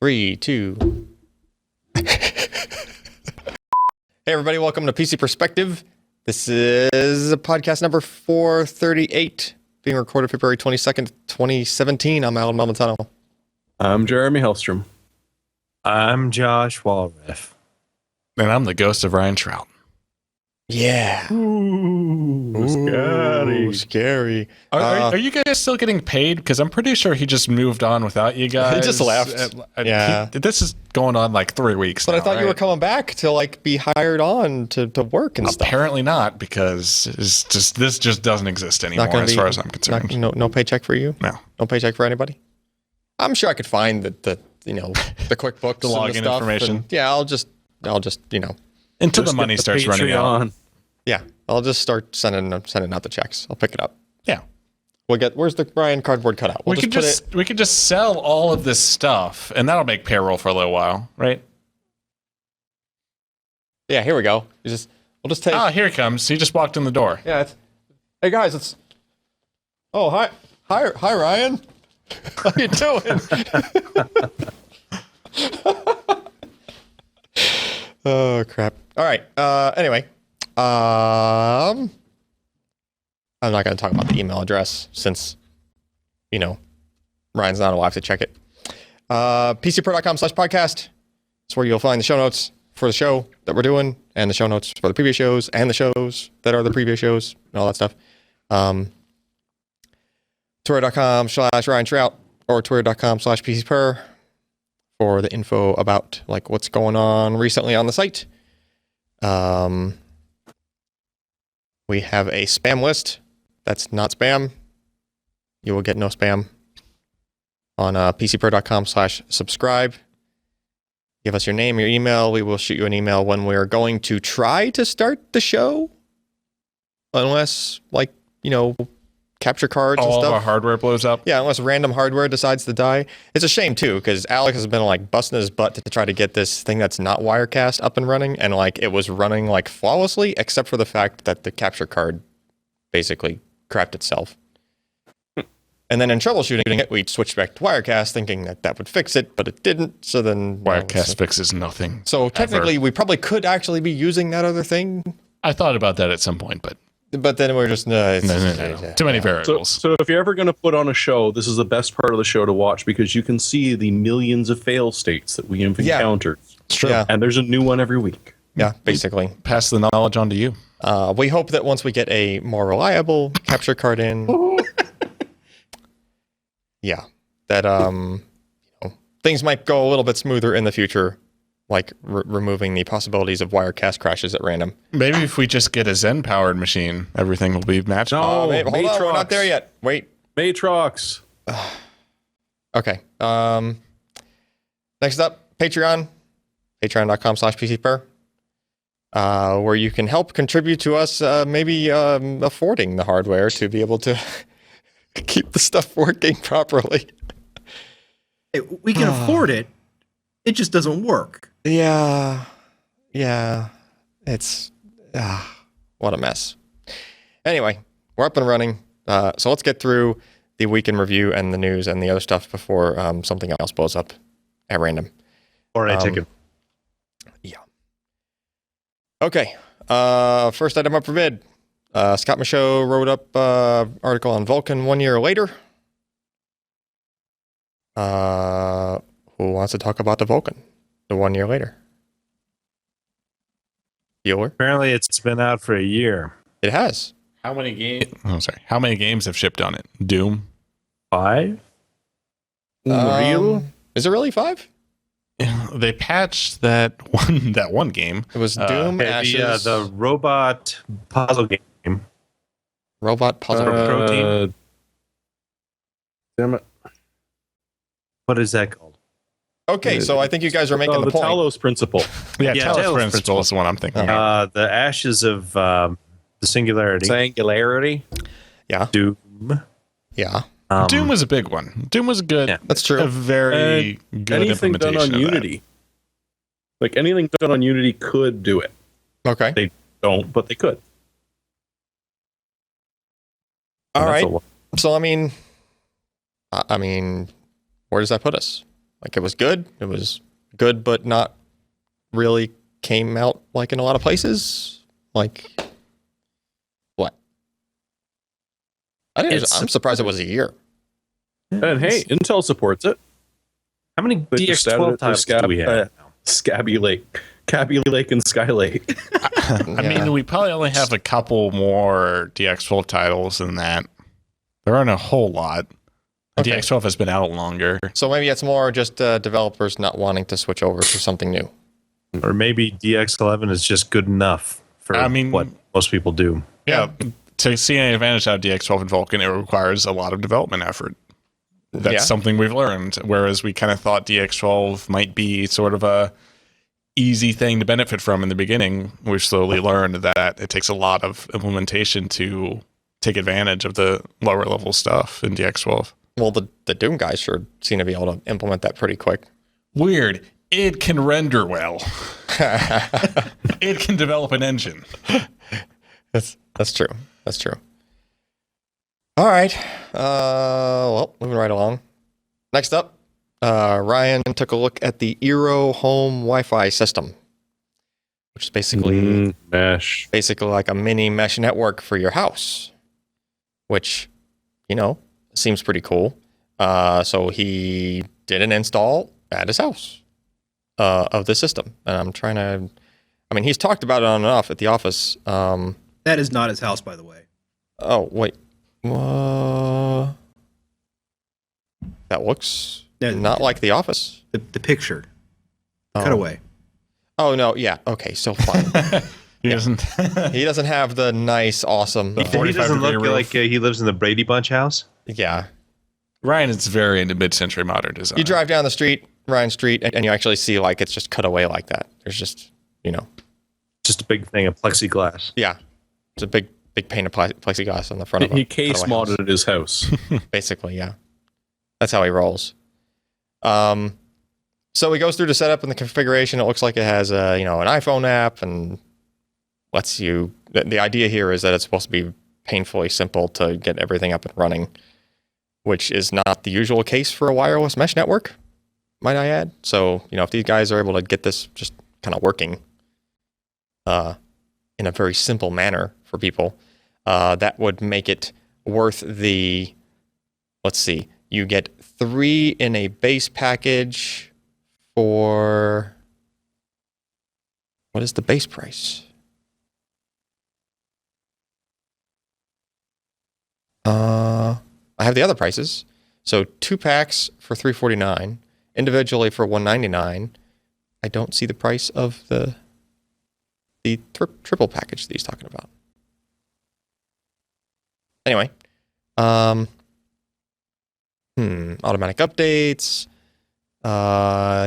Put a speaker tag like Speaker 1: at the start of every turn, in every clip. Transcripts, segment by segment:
Speaker 1: 3, 2. Hey everybody, welcome to PC Perspective. This is podcast number 438, being recorded February 22nd, 2017. I'm Allyn Malventano.
Speaker 2: I'm Jeremy Hellstrom.
Speaker 3: I'm Josh Walraff.
Speaker 4: And I'm the ghost of Ryan Trout.
Speaker 1: Yeah.
Speaker 2: Ooh, scary.
Speaker 1: Scary.
Speaker 4: Are you guys still getting paid? Because I'm pretty sure he just moved on without you guys.
Speaker 1: He just left. Yeah.
Speaker 4: This is going on like 3 weeks
Speaker 1: But
Speaker 4: now,
Speaker 1: I thought you were coming back to like be hired on to work and stuff.
Speaker 4: Apparently not, because this just doesn't exist anymore as far as I'm concerned.
Speaker 1: No paycheck for you?
Speaker 4: No.
Speaker 1: No paycheck for anybody? I'm sure I could find the QuickBooks
Speaker 4: the login
Speaker 1: and the stuff
Speaker 4: information.
Speaker 1: And, yeah, I'll just
Speaker 4: Until the money starts running out.
Speaker 1: Yeah, I'll just start sending out the checks. I'll pick it up.
Speaker 4: Yeah.
Speaker 1: Where's the Ryan cardboard cutout?
Speaker 4: We could just sell all of this stuff, and that'll make payroll for a little while, right?
Speaker 1: Yeah, here we go. We'll just take.
Speaker 4: Oh, here he comes. He just walked in the door.
Speaker 1: Yeah. Hey guys, it's. Oh, hi, Ryan. How you doing? Oh crap. All right. Anyway, I'm not going to talk about the email address since, Ryan's not alive to check it. PCPro.com/podcast. It's where you'll find the show notes for the show that we're doing, and the show notes for the previous shows, and the shows that are the previous shows, and all that stuff. Twitter.com/Ryan Trout or Twitter.com/PCPer for the info about like what's going on recently on the site. We have a spam list that's not spam. You will get no spam on PCPro.com/subscribe. Give us your name, your email. We will shoot you an email when we're going to try to start the show. Unless, capture cards and stuff.
Speaker 4: All of our hardware blows up.
Speaker 1: Yeah, unless random hardware decides to die. It's a shame, too, because Alex has been, busting his butt to try to get this thing that's not Wirecast up and running, and, it was running, flawlessly, except for the fact that the capture card basically crapped itself. And then in troubleshooting it, we switched back to Wirecast, thinking that would fix it, but it didn't, so then...
Speaker 4: Wirecast fixes nothing.
Speaker 1: So technically, we probably could actually be using that other thing.
Speaker 4: I thought about that at some point, but
Speaker 1: then we're just... No.
Speaker 4: Too many variables.
Speaker 2: So if you're ever going to put on a show, this is the best part of the show to watch because you can see the millions of fail states that we have encountered.
Speaker 4: It's true.
Speaker 1: Yeah.
Speaker 2: And there's a new one every week.
Speaker 1: Yeah, basically.
Speaker 4: Pass the knowledge on to you.
Speaker 1: We hope that once we get a more reliable capture card in... Yeah, that things might go a little bit smoother in the future, like removing the possibilities of Wirecast crashes at random.
Speaker 4: Maybe if we just get a Zen-powered machine, everything will be matched.
Speaker 1: Hold on, we're not there yet. Wait.
Speaker 2: Matrox.
Speaker 1: Okay. Next up, Patreon. Patreon.com/PCPer. Where you can help contribute to us maybe affording the hardware to be able to keep the stuff working properly.
Speaker 3: We can afford it. It just doesn't work.
Speaker 1: Yeah. It's what a mess. Anyway, we're up and running. So let's get through the week in review and the news and the other stuff before something else blows up at random.
Speaker 3: Or I take it.
Speaker 1: Yeah. Okay. First item up for bid. Scott Michaud wrote up article on Vulkan 1 year later. Who wants to talk about the Vulkan, the 1 year later? Bueller?
Speaker 3: Apparently, it's been out for a year.
Speaker 1: It has.
Speaker 4: How many games? How many games have shipped on it? Doom.
Speaker 3: 5?
Speaker 2: Real?
Speaker 1: Is it really 5?
Speaker 4: They patched that one game.
Speaker 1: It was Doom, Ashes.
Speaker 3: The robot puzzle game.
Speaker 1: Robot puzzle.
Speaker 3: Protein.
Speaker 2: Damn it.
Speaker 3: What is that called?
Speaker 1: Okay, so I think you guys are making the point.
Speaker 2: Talos Principle.
Speaker 4: Yeah,
Speaker 3: Yeah,
Speaker 4: Talos
Speaker 3: Talos
Speaker 4: Principle is the one I'm thinking.
Speaker 3: The ashes of the singularity.
Speaker 2: Singularity.
Speaker 1: Yeah.
Speaker 3: Doom.
Speaker 1: Yeah.
Speaker 4: Doom was a big one. Doom was good.
Speaker 3: Yeah.
Speaker 1: That's true.
Speaker 4: A very good
Speaker 2: Anything done
Speaker 4: implementation
Speaker 2: on
Speaker 4: of
Speaker 2: Unity. Anything done on Unity could do it.
Speaker 1: Okay.
Speaker 2: They don't, but they could.
Speaker 1: All
Speaker 2: And that's
Speaker 1: right.
Speaker 2: a lot.
Speaker 1: So, I mean, where does that put us? Like, it was good. It was good, but not really came out like in a lot of places. Like, what? I'm surprised it was a year.
Speaker 2: And hey, Intel supports it.
Speaker 5: How many
Speaker 2: They just added
Speaker 5: DX12
Speaker 2: it for
Speaker 5: titles do we have?
Speaker 2: Scabby Lake, Cabby Lake, and Skylake.
Speaker 4: I mean, we probably only have a couple more DX12 titles than that. There aren't a whole lot.
Speaker 1: Okay.
Speaker 4: DX12 has been out longer.
Speaker 1: So maybe it's more just developers not wanting to switch over to something new.
Speaker 5: Or maybe DX11 is just good enough for what most people do.
Speaker 4: Yeah, to see any advantage out of DX12 and Vulkan, it requires a lot of development effort. That's something we've learned. Whereas we kind of thought DX12 might be sort of a easy thing to benefit from in the beginning. We've slowly learned that it takes a lot of implementation to take advantage of the lower level stuff in DX12.
Speaker 1: Well, the Doom guys sure seem to be able to implement that pretty quick.
Speaker 4: Weird. It can render well. It can develop an engine.
Speaker 1: That's true. That's true. All right. Well, moving right along. Next up, Ryan took a look at the eero home Wi-Fi system, which is basically
Speaker 2: mesh.
Speaker 1: Basically like a mini mesh network for your house, which, seems pretty cool. So he did an install at his house of the system. And he's talked about it on and off at the office.
Speaker 3: That is not his house, by the way.
Speaker 1: Oh, wait. That looks not like the office.
Speaker 3: The picture.
Speaker 1: Oh.
Speaker 3: Cut away.
Speaker 1: Oh, no. Yeah. Okay. So fine.
Speaker 4: He doesn't.
Speaker 1: He doesn't have the nice, awesome.
Speaker 5: He doesn't look like he lives in the Brady Bunch house.
Speaker 1: Yeah.
Speaker 4: Ryan is very into mid-century modern design.
Speaker 1: You drive down the street, Ryan Street, and you actually see like it's just cut away like that. There's just,
Speaker 5: just a big thing of plexiglass.
Speaker 1: Yeah. It's a big pane of plexiglass on the front of it.
Speaker 2: He case modded his house.
Speaker 1: Basically, yeah. That's how he rolls. So he goes through the setup and the configuration. It looks like it has an iPhone app and lets you. The idea here is that it's supposed to be painfully simple to get everything up and running, which is not the usual case for a wireless mesh network, might I add. So, if these guys are able to get this just kind of working in a very simple manner for people, that would make it worth the, let's see, you get 3 in a base package for, what is the base price? I have the other prices. So 2 packs for $349, individually for $199. I don't see the price of the triple package that he's talking about. Anyway, automatic updates.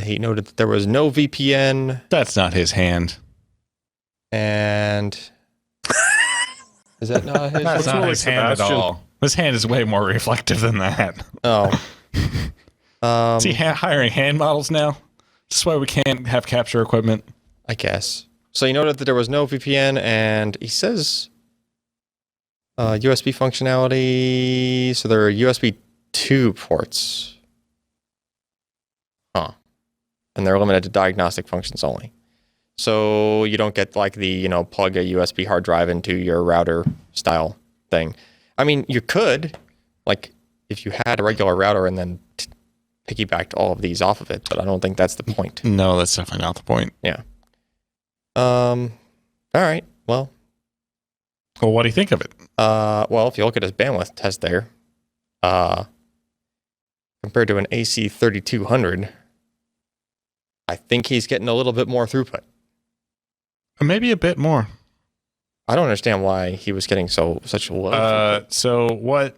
Speaker 1: He noted that there was no VPN.
Speaker 4: That's not his hand.
Speaker 1: And is that not his?
Speaker 4: That's not his hand at
Speaker 2: Sebastian?
Speaker 4: all. His hand is way more reflective than that.
Speaker 1: Oh.
Speaker 4: Is he hiring hand models now? That's why we can't have capture equipment.
Speaker 1: I guess. So he noted that there was no VPN, and he says USB functionality. So there are USB 2 ports. Huh. And they're limited to diagnostic functions only. So you don't get like the, plug a USB hard drive into your router style thing. I mean, you could, like, if you had a regular router and then piggybacked all of these off of it, but I don't think that's the point.
Speaker 4: No, that's definitely not the point.
Speaker 1: Yeah. All right. Well,
Speaker 4: what do you think of it?
Speaker 1: Well, if you look at his bandwidth test there, compared to an AC3200, I think he's getting a little bit more throughput.
Speaker 4: Maybe a bit more.
Speaker 1: I don't understand why he was getting such low throughput.
Speaker 4: So what?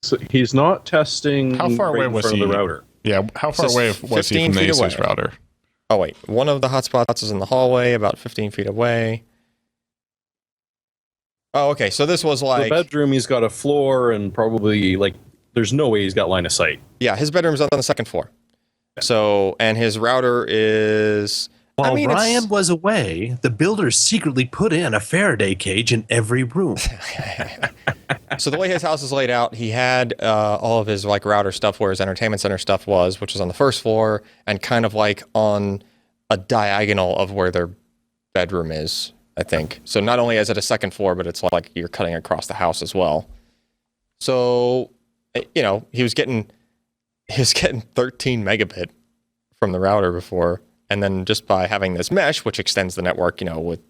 Speaker 2: So he's not testing.
Speaker 4: How far away
Speaker 2: in
Speaker 4: was
Speaker 2: front
Speaker 4: he?
Speaker 2: of the router?
Speaker 4: Yeah, how far away was he from the ASUS router?
Speaker 1: Oh, wait. One of the hotspots is in the hallway, about 15 feet away. Oh, okay. So this was like...
Speaker 2: The bedroom, he's got a floor and probably, there's no way he's got line of sight.
Speaker 1: Yeah, his bedroom's on the second floor. So, and his router is...
Speaker 5: While Ryan was away, the builders secretly put in a Faraday cage in every room.
Speaker 1: So the way his house is laid out, he had all of his like router stuff where his entertainment center stuff was, which was on the first floor and kind of like on a diagonal of where their bedroom is, I think. So not only is it a second floor, but it's like you're cutting across the house as well. So, you know, he was getting 13 megabit from the router before, and then just by having this mesh, which extends the network, you know, with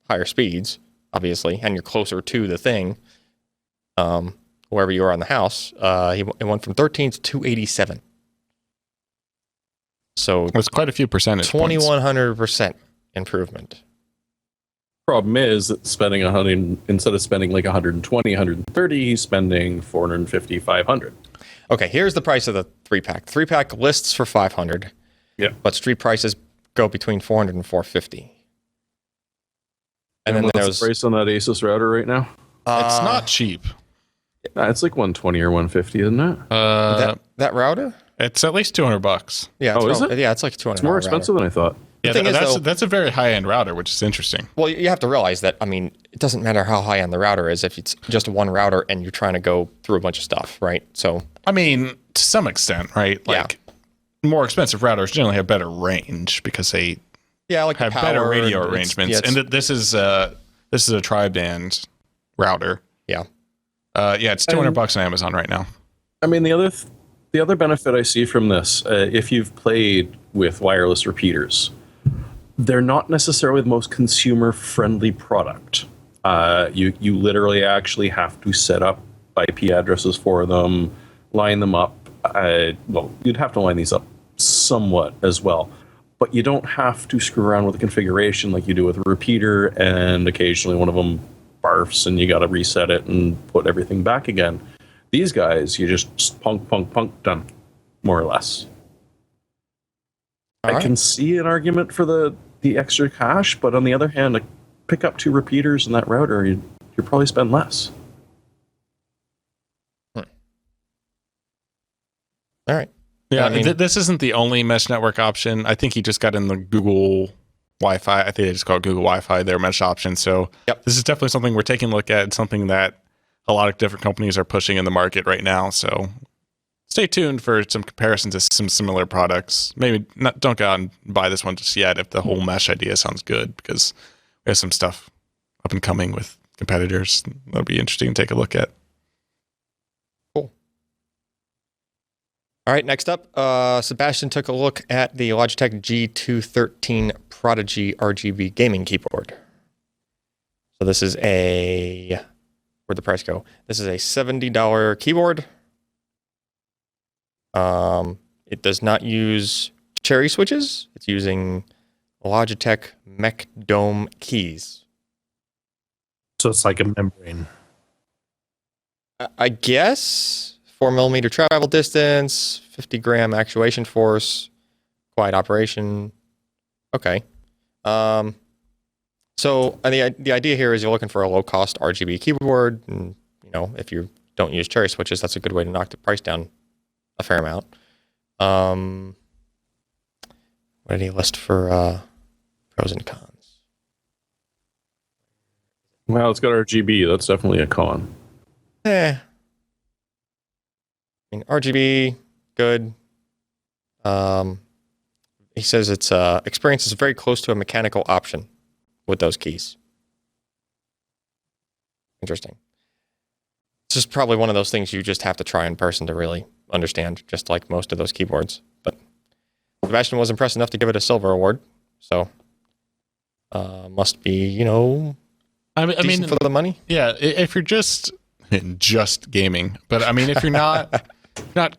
Speaker 1: higher speeds, obviously, and you're closer to the thing, wherever you are in the house, it went from 13 to 287. So
Speaker 4: it's quite a few percentage
Speaker 1: 2,100% improvement.
Speaker 2: Problem is that spending 100 instead of spending like 120, 130, he's spending 450, 500.
Speaker 1: Okay, here's the price of the 3-pack. 3-pack lists for 500.
Speaker 2: Yeah.
Speaker 1: But street prices go between 400 and 450. And then
Speaker 2: what's
Speaker 1: there's
Speaker 2: the price on that Asus router right now?
Speaker 4: It's not cheap.
Speaker 2: It's like 120 or 150, isn't it?
Speaker 1: that router?
Speaker 4: It's at least $200.
Speaker 1: Yeah.
Speaker 2: Is it?
Speaker 1: Yeah, it's like $200.
Speaker 2: It's more expensive than I thought.
Speaker 4: Yeah,
Speaker 1: thing is,
Speaker 4: that's a very high-end router, which is interesting.
Speaker 1: Well, you have to realize that, I mean, it doesn't matter how high end the router is if it's just one router and you're trying to go through a bunch of stuff, right? So,
Speaker 4: I mean, to some extent, right? Like, more expensive routers generally have better range because they
Speaker 1: like
Speaker 4: have
Speaker 1: the
Speaker 4: better
Speaker 1: power,
Speaker 4: radio arrangements. And this is a tri-band router.
Speaker 1: Yeah.
Speaker 4: It's $200 on Amazon right now.
Speaker 2: I mean, the other benefit I see from this, if you've played with wireless repeaters, they're not necessarily the most consumer-friendly product. You literally actually have to set up IP addresses for them, line them up. You'd have to line these up somewhat as well, but you don't have to screw around with the configuration like you do with a repeater, and occasionally one of them barfs and you got to reset it and put everything back again. These guys, you just punk, done, more or less. I can see an argument for the extra cash, but on the other hand, like, pick up 2 repeaters in that router, you probably spend less.
Speaker 1: All right.
Speaker 4: Yeah,
Speaker 1: I mean,
Speaker 4: this isn't the only mesh network option. I think he just got in the Google Wi-Fi. I think they just call it Google Wi-Fi, their mesh option. So This is definitely something we're taking a look at, something that a lot of different companies are pushing in the market right now. So stay tuned for some comparisons to some similar products. Maybe don't go out and buy this one just yet if the whole mesh idea sounds good, because we have some stuff up and coming with competitors that'll be interesting to take a look at.
Speaker 1: Cool. All right, next up, Sebastian took a look at the Logitech G213 Prodigy RGB gaming keyboard. So this is where'd the price go? This is a $70 keyboard. It does not use cherry switches. It's using Logitech Mech Dome keys.
Speaker 5: So it's like a membrane.
Speaker 1: I guess 4mm travel distance, 50 gram actuation force, quiet operation. Okay. So the idea here is you're looking for a low cost RGB keyboard, and if you don't use cherry switches, that's a good way to knock the price down a fair amount. What did he list for pros and cons?
Speaker 2: Well, it's got RGB. That's definitely a con.
Speaker 1: I mean, RGB, good. He says its experience is very close to a mechanical option with those keys. Interesting. It's just probably one of those things you just have to try in person to really understand, just like most of those keyboards. But Sebastian was impressed enough to give it a silver award, so must be,
Speaker 4: I mean,
Speaker 1: for the money.
Speaker 4: Yeah, if you're just gaming, but I mean, if you're not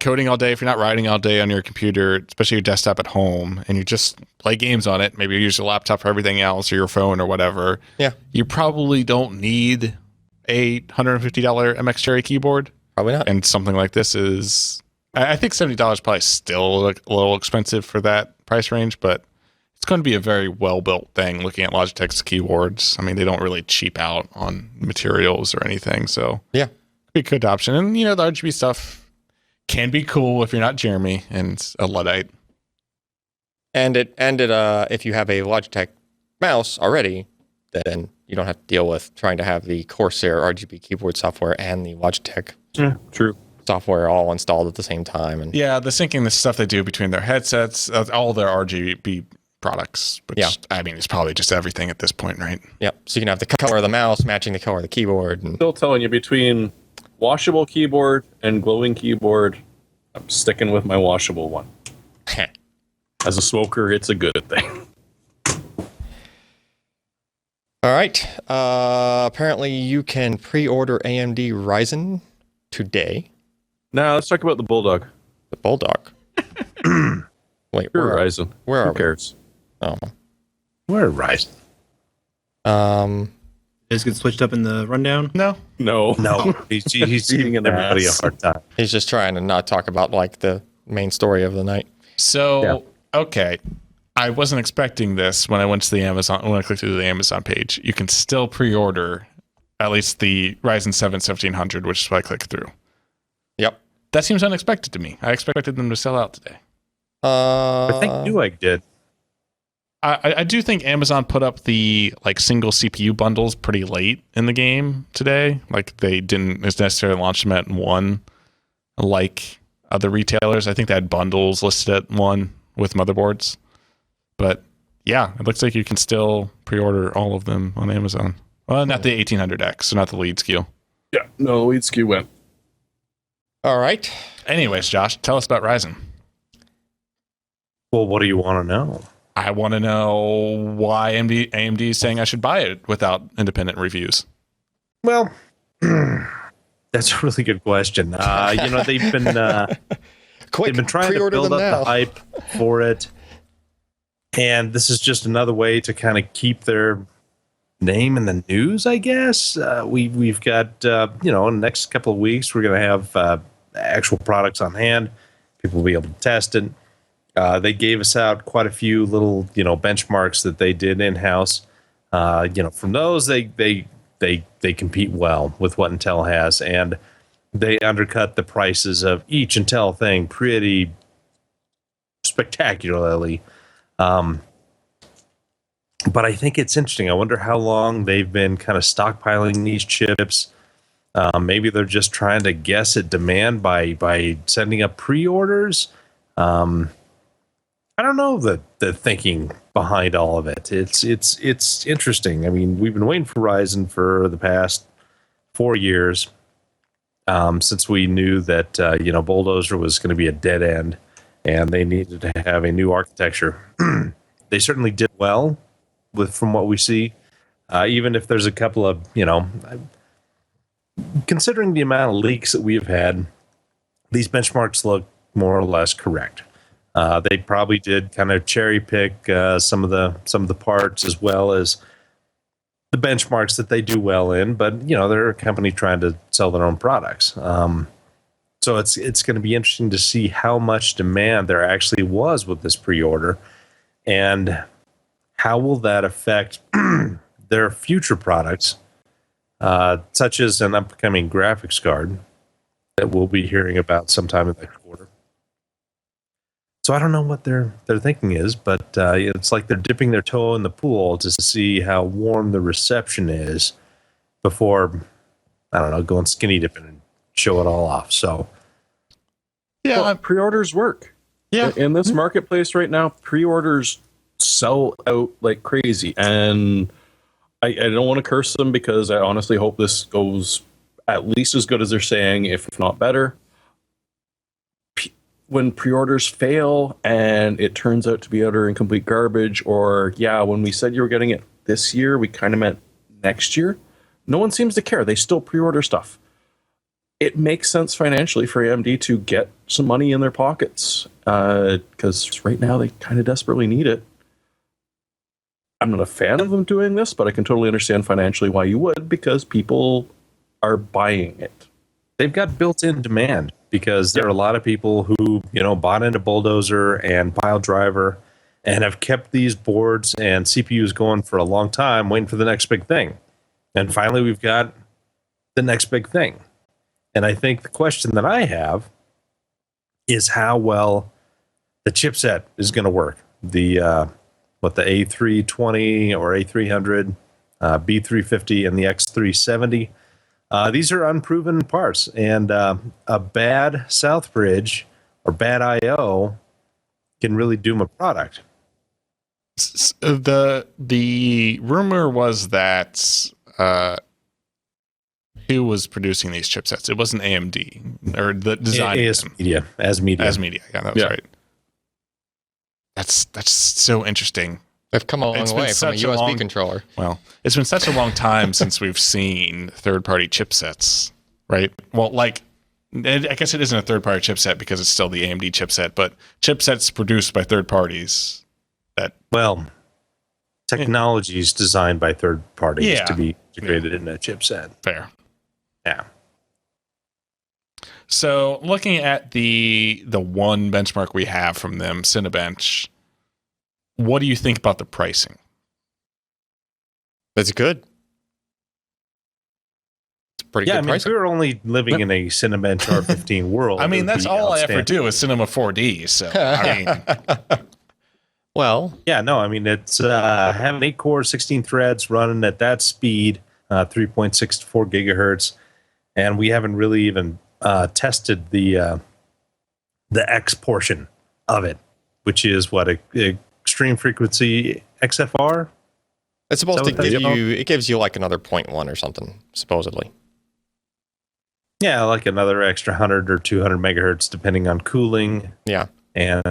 Speaker 4: coding all day, if you're not writing all day on your computer, especially your desktop at home, and you just play games on it, maybe you use your laptop for everything else or your phone or whatever. Yeah, you probably don't need a $150 MX Cherry keyboard.
Speaker 1: Probably not.
Speaker 4: And something like this is, I think $70 is probably still a little expensive for that price range, but it's going to be a very well-built thing looking at Logitech's keyboards. I mean, they don't really cheap out on materials or anything, so yeah, be a good option. And, the RGB stuff can be cool if you're not Jeremy and a Luddite. And
Speaker 1: if you have a Logitech mouse already, then you don't have to deal with trying to have the Corsair RGB keyboard software and the Logitech
Speaker 2: True.
Speaker 1: software all installed at the same time. And
Speaker 4: Yeah, the syncing, the stuff they do between their headsets, all their RGB products, which, I mean, it's probably just everything at this point, right?
Speaker 1: Yep. So you can have the color of the mouse matching the color of the keyboard. And
Speaker 2: Still telling you, between washable keyboard and glowing keyboard, I'm sticking with my washable one. As a smoker, it's a good thing.
Speaker 1: all right. Apparently, you can pre-order AMD Ryzen today.
Speaker 2: Now let's talk about the Bulldog.
Speaker 1: The Bulldog. Wait,
Speaker 2: Sure, Ryzen.
Speaker 1: where are
Speaker 2: Who
Speaker 1: we?
Speaker 2: cares?
Speaker 1: Oh.
Speaker 5: Where Ryzen?
Speaker 3: Does get switched up in the rundown?
Speaker 4: No.
Speaker 2: No.
Speaker 5: No, he's
Speaker 2: Eating an
Speaker 5: everybody a
Speaker 2: ass.
Speaker 5: hard time.
Speaker 1: He's just trying to not talk about like the main story of the night.
Speaker 4: So, okay. I wasn't expecting this when I went to the Amazon, when I clicked through the Amazon page. You can still pre-order at least the Ryzen 7 1700, which is what I clicked through.
Speaker 1: Yep.
Speaker 4: That seems unexpected to me. I expected them to sell out today.
Speaker 5: I think Newegg did.
Speaker 4: I do think Amazon put up the like single CPU bundles pretty late in the game today. Like they didn't necessarily launch them at 1 like other retailers. I think they had bundles listed at 1 with motherboards. But yeah, it looks like you can still pre-order all of them on Amazon. Well, not the 1800X, so not the lead SKU.
Speaker 2: Yeah. No, lead SKU went.
Speaker 1: All right.
Speaker 4: Anyways, Josh, tell us about Ryzen.
Speaker 5: Well, what do you want to know?
Speaker 4: I want to know why AMD is saying I should buy it without independent reviews.
Speaker 5: Well, that's a really good question. They've been
Speaker 1: Quick,
Speaker 5: they've been trying to
Speaker 1: pre-order
Speaker 5: build
Speaker 1: them
Speaker 5: up
Speaker 1: now.
Speaker 5: the hype for it, and this is just another way to kind of keep their name in the news, I guess. We've got in the next couple of weeks we're going to have actual products on hand. People will be able to test it. They gave us out quite a few little benchmarks that they did in house. From those they compete well with what Intel has, and they undercut the prices of each Intel thing pretty spectacularly. But I think it's interesting. I wonder how long they've been kind of stockpiling these chips. Maybe they're just trying to guess at demand by sending up pre-orders. I don't know the thinking behind all of it. It's interesting. I mean, we've been waiting for Ryzen for the past 4 years, since we knew that Bulldozer was going to be a dead end, and they needed to have a new architecture. They certainly did well from what we see, even if there's a couple of considering the amount of leaks that we've had, these benchmarks look more or less correct. They probably did kind of cherry pick some of the parts as well as the benchmarks that they do well in, but they're a company trying to sell their own products. So it's going to be interesting to see how much demand there actually was with this pre-order, and how will that affect their future products, such as an upcoming graphics card that we'll be hearing about sometime in the next quarter. So I don't know what their thinking is, but it's like they're dipping their toe in the pool to see how warm the reception is before, I don't know, going skinny dipping and show it all off. So
Speaker 4: Yeah,
Speaker 2: Well, pre-orders work.
Speaker 4: Yeah.
Speaker 2: In this marketplace right now, pre-orders sell out like crazy. And I don't want to curse them, because I honestly hope this goes at least as good as they're saying, if not better. When pre-orders fail and it turns out to be utter and complete garbage, or when we said you were getting it this year, we kind of meant next year, no one seems to care. They still pre-order stuff. It makes sense financially for AMD to get some money in their pockets, because right now they kind of desperately need it. I'm not a fan of them doing this, but I can totally understand financially why you would, because people are buying it.
Speaker 5: they've got built-in demand, because there are a lot of people who bought into Bulldozer and Pile Driver and have kept these boards and CPUs going for a long time, waiting for the next big thing. And finally, we've got the next big thing. And I think the question that I have is how well the chipset is going to work. The A320 or A300, B350 and the X370. These are unproven parts, and a bad south bridge or bad I/O can really doom a product.
Speaker 4: The rumor was that who was producing these chipsets? It wasn't AMD or the design.
Speaker 5: As media.
Speaker 4: Yeah, that was right. That's so interesting.
Speaker 1: They've come a long way from a USB controller.
Speaker 4: Well, it's been such a long time since we've seen third-party chipsets, right? Well, like, I guess it isn't a third-party chipset because it's still the AMD chipset, but chipsets produced by third parties.
Speaker 5: Technologies designed by third parties to be integrated in a chipset.
Speaker 4: Fair.
Speaker 5: Yeah.
Speaker 4: So, looking at the one benchmark we have from them, Cinebench, what do you think about the pricing?
Speaker 1: That's good. It's pretty good pricing.
Speaker 5: If we were only living in a Cinebench R15 world.
Speaker 4: I mean, that's all I ever do is Cinema 4D. So, I mean,
Speaker 1: well,
Speaker 5: yeah, no, I mean, it's having 8 cores, 16 threads running at that speed, 3.64 gigahertz, and we haven't really even tested the X portion of it, which is what a extreme frequency XFR.
Speaker 1: It's supposed to give you. It gives you like another 0.1 or something, supposedly.
Speaker 5: Yeah, like another extra 100 or 200 megahertz, depending on cooling.
Speaker 1: Yeah,
Speaker 5: and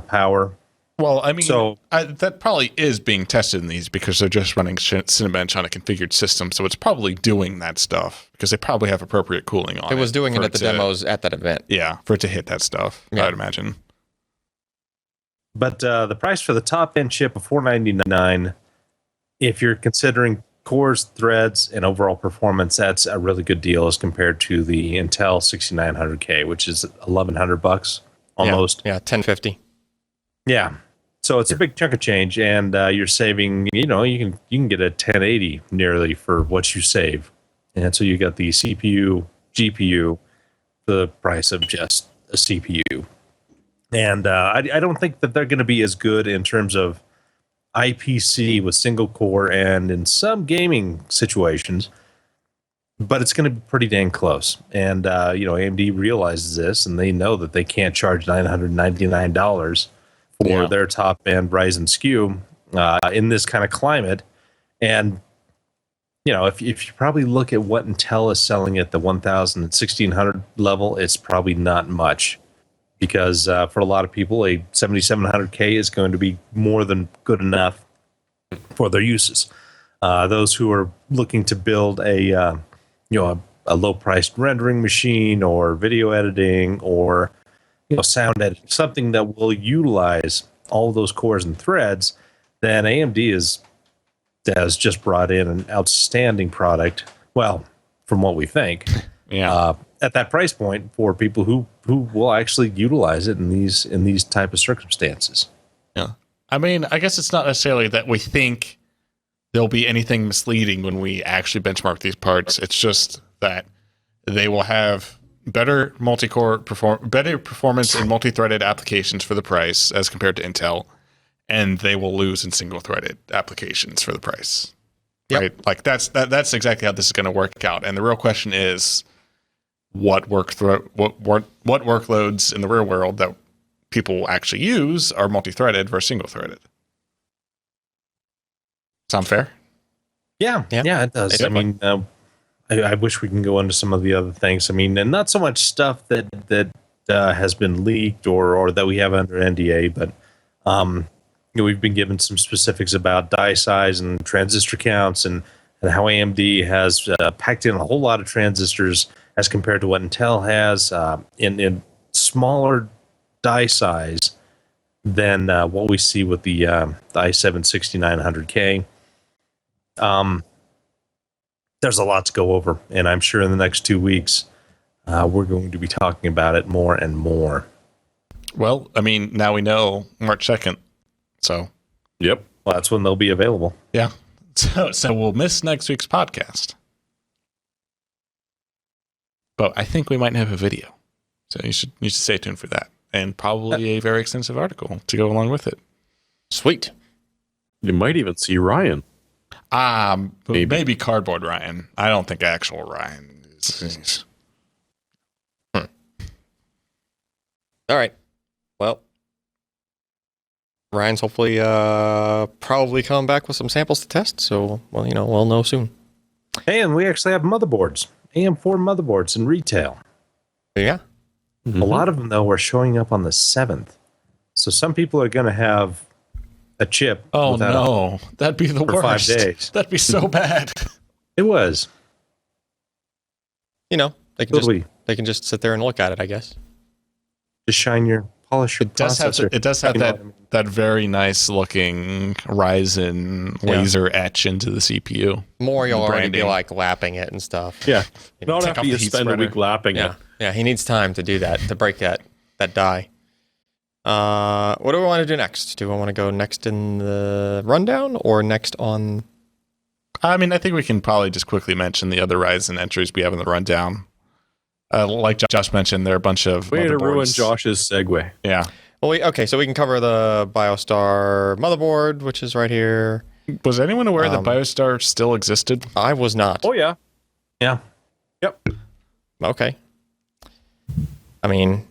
Speaker 5: power.
Speaker 4: Well, I mean, that probably is being tested in these because they're just running Cinebench on a configured system, so it's probably doing that stuff because they probably have appropriate cooling on it.
Speaker 1: It was doing it at the demos at that event.
Speaker 4: Yeah, for it to hit that stuff, I would imagine.
Speaker 5: But the price for the top end chip of $499, if you're considering cores, threads, and overall performance, that's a really good deal as compared to the Intel 6900K, which is $1,100 almost.
Speaker 1: Yeah, $1,050.
Speaker 5: Yeah, so it's a big chunk of change, and you're saving. You can get a 1080 nearly for what you save, and so you got the CPU, GPU, for the price of just a CPU. And I don't think that they're going to be as good in terms of IPC with single core and in some gaming situations, but it's going to be pretty dang close. And, AMD realizes this, and they know that they can't charge $999 for their top-end Ryzen SKU in this kind of climate. And, if you probably look at what Intel is selling at the 1,000 and 1,600 level, it's probably not much. Because for a lot of people, a 7700K is going to be more than good enough for their uses. Those who are looking to build a low-priced rendering machine or video editing or sound editing, something that will utilize all of those cores and threads, then AMD has just brought in an outstanding product. Well, from what we think.
Speaker 4: Yeah.
Speaker 5: At that price point for people who will actually utilize it in these type of circumstances.
Speaker 4: Yeah. I mean, I guess it's not necessarily that we think there'll be anything misleading when we actually benchmark these parts. It's just that they will have better better performance in multi-threaded applications for the price as compared to Intel, and they will lose in single-threaded applications for the price.
Speaker 1: Yep.
Speaker 4: Right? Like that's exactly how this is going to work out. And the real question is, what workloads in the real world that people actually use are multi-threaded versus single-threaded? Sound fair?
Speaker 5: Yeah, it does. I mean, I wish we can go into some of the other things. I mean, and not so much stuff that has been leaked or that we have under NDA, but we've been given some specifics about die size and transistor counts and how AMD has packed in a whole lot of transistors as compared to what Intel has in smaller die size than what we see with the i7 6900K. There's a lot to go over, and I'm sure in the next 2 weeks we're going to be talking about it more and more.
Speaker 4: Well, I mean, now we know March 2nd, so.
Speaker 2: Yep.
Speaker 5: Well, that's when they'll be available.
Speaker 4: Yeah. So we'll miss next week's podcast. But I think we might have a video. So you should stay tuned for that. And probably a very extensive article to go along with it.
Speaker 1: Sweet.
Speaker 2: You might even see Ryan.
Speaker 4: Maybe cardboard Ryan. I don't think actual Ryan is.
Speaker 1: All right. Well, Ryan's hopefully probably coming back with some samples to test. So, well, we'll know soon.
Speaker 5: Hey, and we actually have motherboards, AM4 motherboards in retail.
Speaker 1: Yeah.
Speaker 5: A lot of them, though, are showing up on the 7th. So some people are going to have a chip.
Speaker 4: Oh, no. That'd be the worst.
Speaker 5: 5 days.
Speaker 4: That'd be so bad.
Speaker 5: It was.
Speaker 1: They can just sit there and look at it, I guess.
Speaker 5: Just polish your processor.
Speaker 4: It does have that very nice looking Ryzen laser etch into the CPU.
Speaker 1: More you'll already be like lapping it and stuff.
Speaker 2: Yeah.
Speaker 4: Not
Speaker 2: after you spend a week lapping it.
Speaker 1: Yeah, he needs time to do that, to break that die. What do we want to do next? Do we want to go next in the rundown or next on?
Speaker 4: I mean, I think we can probably just quickly mention the other Ryzen entries we have in the rundown. Like Josh mentioned, there are a bunch of
Speaker 2: way to
Speaker 4: motherboards.
Speaker 2: ruin Josh's segue.
Speaker 4: Yeah.
Speaker 1: Well, so we can cover the Biostar motherboard, which is right here.
Speaker 4: Was anyone aware that Biostar still existed?
Speaker 1: I was not.
Speaker 2: Oh, yeah.
Speaker 5: Yeah.
Speaker 2: Yep.
Speaker 1: Okay. I mean,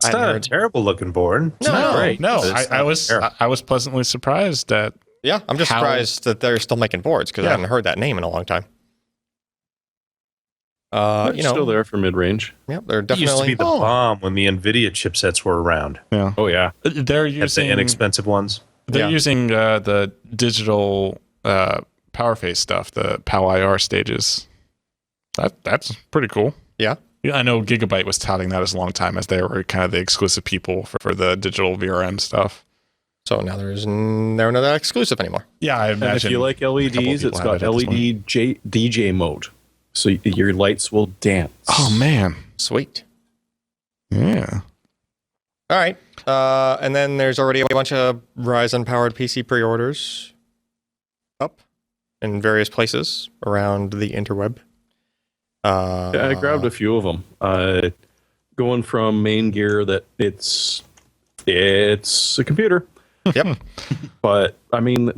Speaker 5: it's not a terrible looking board.
Speaker 1: No, not great.
Speaker 4: No, I was pleasantly surprised that.
Speaker 1: Yeah, I'm just surprised that they're still making boards because I haven't heard that name in a long time.
Speaker 2: Still there for mid-range.
Speaker 1: Yep, they're
Speaker 5: It
Speaker 1: definitely
Speaker 5: used to be the bomb when the NVIDIA chipsets were around.
Speaker 4: Yeah.
Speaker 2: Oh, yeah.
Speaker 4: They're
Speaker 5: That's the
Speaker 4: using
Speaker 5: inexpensive ones.
Speaker 4: They're using the digital power phase stuff, the POW IR stages. That's pretty cool.
Speaker 1: Yeah.
Speaker 4: I know Gigabyte was touting that as a long time as they were kind of the exclusive people for the digital VRM stuff.
Speaker 1: So now they're not that exclusive anymore.
Speaker 4: Yeah, I imagine.
Speaker 2: And if you like LEDs, it's got LED DJ mode. So your lights will dance.
Speaker 4: Oh, man.
Speaker 1: Sweet.
Speaker 4: Yeah.
Speaker 1: All right. And then there's already a bunch of Ryzen-powered PC pre-orders up in various places around the interweb.
Speaker 2: I grabbed a few of them. Going from main gear that it's a computer.
Speaker 1: Yep.
Speaker 2: But, I mean,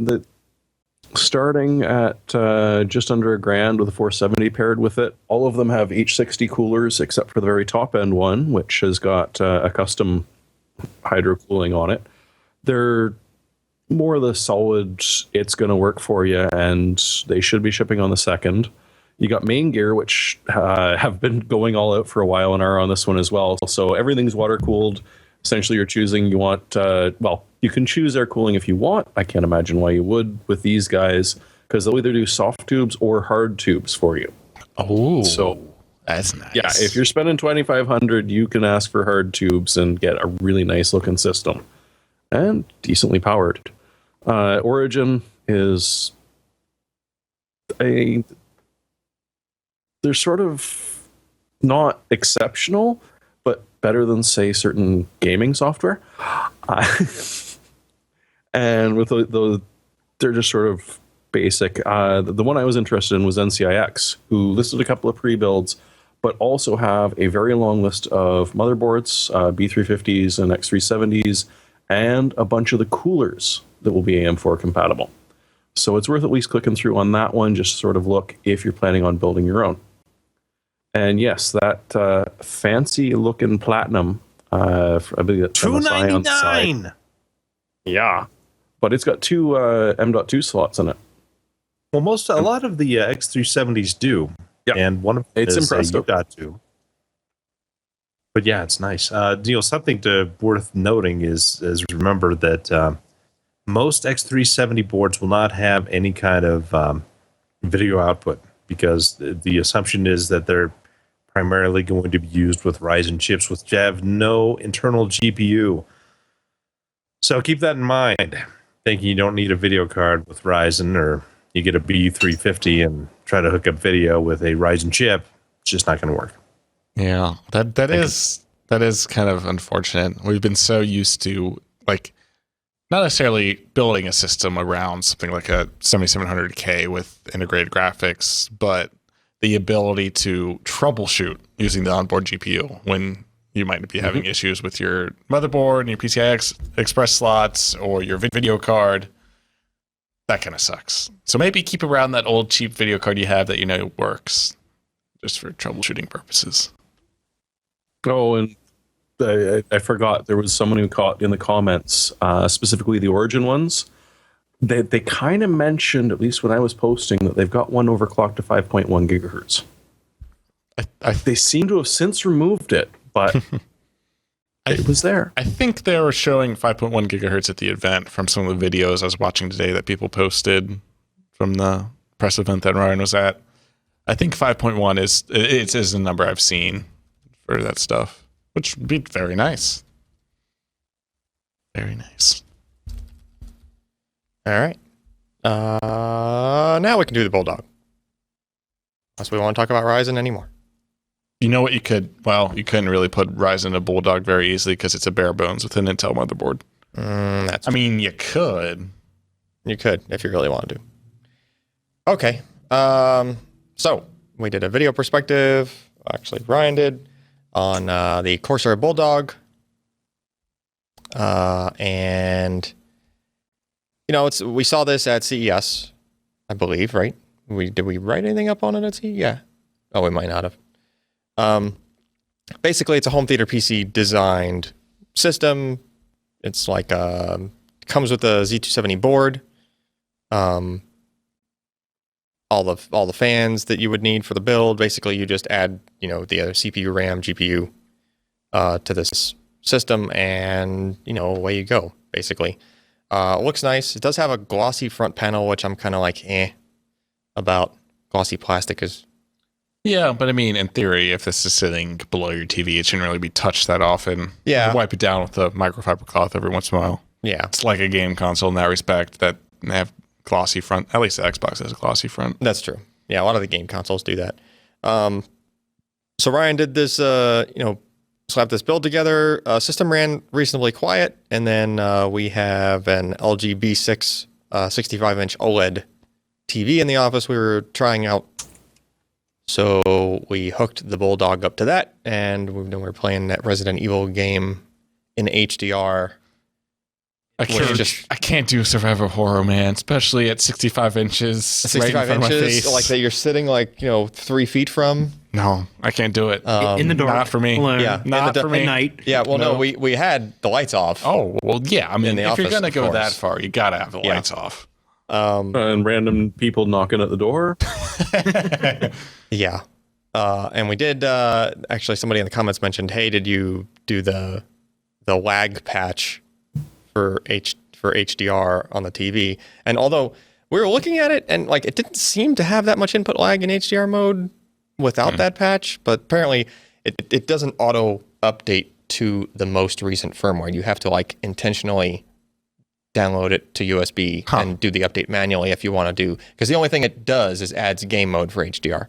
Speaker 2: starting at just under $1,000 with a 470 paired with it. All of them have H60 coolers except for the very top end one, which has got a custom hydro cooling on it. They're more of the solid, it's going to work for you, and they should be shipping on the 2nd. You got main gear, which have been going all out for a while and are on this one as well. So everything's water cooled. Essentially, you want, you can choose air cooling if you want. I can't imagine why you would with these guys, because they'll either do soft tubes or hard tubes for you.
Speaker 4: Oh,
Speaker 2: so
Speaker 4: that's nice.
Speaker 2: Yeah, if you're spending $2,500, you can ask for hard tubes and get a really nice looking system and decently powered. Origin is they're sort of not exceptional, but better than, say, certain gaming software. And with they're just sort of basic. The one I was interested in was NCIX, who listed a couple of pre-builds, but also have a very long list of motherboards, B350s and X370s, and a bunch of the coolers that will be AM4 compatible. So it's worth at least clicking through on that one, just to sort of look if you're planning on building your own. And yes, that fancy looking platinum, I believe that's
Speaker 5: $299.
Speaker 2: Yeah, but it's got two M.2 slots in it.
Speaker 5: Well, a lot of the X370s do.
Speaker 2: Yeah,
Speaker 5: and one of them
Speaker 2: it's
Speaker 5: is
Speaker 2: impressive.
Speaker 5: U.2. But yeah, it's nice. Something worth noting is remember that most X370 boards will not have any kind of video output, because the assumption is that they're primarily going to be used with Ryzen chips which have no internal GPU. So keep that in mind. Thinking you don't need a video card with Ryzen, or you get a B350 and try to hook up video with a Ryzen chip, it's just not going to work.
Speaker 4: Yeah, that is kind of unfortunate. We've been so used to, like, not necessarily building a system around something like a 7700K with integrated graphics, but the ability to troubleshoot using the onboard GPU when you might be having issues with your motherboard and your PCI Express slots or your video card. that kind of sucks. So maybe keep around that old cheap video card you have that you know works, just for troubleshooting purposes.
Speaker 2: Oh, and I forgot, there was someone who caught in the comments, specifically the Origin ones. They kind of mentioned, at least when I was posting, that they've got one overclocked to 5.1 gigahertz. They seem to have since removed it, but it was there.
Speaker 4: I think they were showing 5.1 gigahertz at the event from some of the videos I was watching today that people posted from the press event that Ryan was at. I think 5.1 is the number I've seen for that stuff, which would be very nice. Very nice.
Speaker 1: All right. Now we can do the Bulldog. Unless we want to talk about Ryzen anymore.
Speaker 4: You know what you could? Well, you couldn't really put Ryzen to Bulldog very easily because it's a bare bones with an Intel motherboard. I mean, you could.
Speaker 1: You could if you really wanted to. Okay. So we did a video perspective. Actually, Ryan did on the Corsair Bulldog. And you know, we saw this at CES, I believe, right? Did we write anything up on it at CES? Yeah. Oh, we might not have. Basically, it's a home theater PC designed system. It's like comes with a Z270 board. All the fans that you would need for the build. Basically, you just add, you know, the other CPU, RAM, GPU to this system, and you know, away you go. Basically, it looks nice. It does have a glossy front panel, which I'm kind of like about. Glossy plastic is.
Speaker 4: Yeah, but I mean, in theory, if this is sitting below your TV, it shouldn't really be touched that often.
Speaker 1: Yeah.
Speaker 4: You wipe it down with a microfiber cloth every once in a while.
Speaker 1: Yeah.
Speaker 4: It's like a game console in that respect, that they have glossy front. At least the Xbox has a glossy front.
Speaker 1: That's true. Yeah, a lot of the game consoles do that. So Ryan did this, slapped this build together. System ran reasonably quiet, and then we have an LG B6 65-inch OLED TV in the office we were trying out. So we hooked the Bulldog up to that, and we're playing that Resident Evil game in HDR.
Speaker 4: I can't do survival horror, man, especially at 65 inches.
Speaker 1: 65
Speaker 4: right in front
Speaker 1: inches,
Speaker 4: of my face.
Speaker 1: like that you're sitting 3 feet from.
Speaker 4: No, I can't do it.
Speaker 3: In the dark.
Speaker 4: Not for me.
Speaker 3: Alone.
Speaker 1: Yeah,
Speaker 4: Not for me.
Speaker 3: At night.
Speaker 1: Yeah, well, no, we had the lights off.
Speaker 4: Oh, well, yeah. I mean,
Speaker 1: the
Speaker 4: if you're
Speaker 1: office,
Speaker 4: going to
Speaker 1: of
Speaker 4: go that
Speaker 1: course.
Speaker 4: far, you got to have the lights off.
Speaker 2: And random people knocking at the door.
Speaker 1: Yeah. And we did, actually somebody in the comments mentioned, hey, did you do the lag patch for HDR on the TV? And although we were looking at it and it didn't seem to have that much input lag in HDR mode without that patch, but apparently it doesn't auto update to the most recent firmware. You have to intentionally download it to USB and do the update manually if you want to do, because the only thing it does is adds game mode for HDR.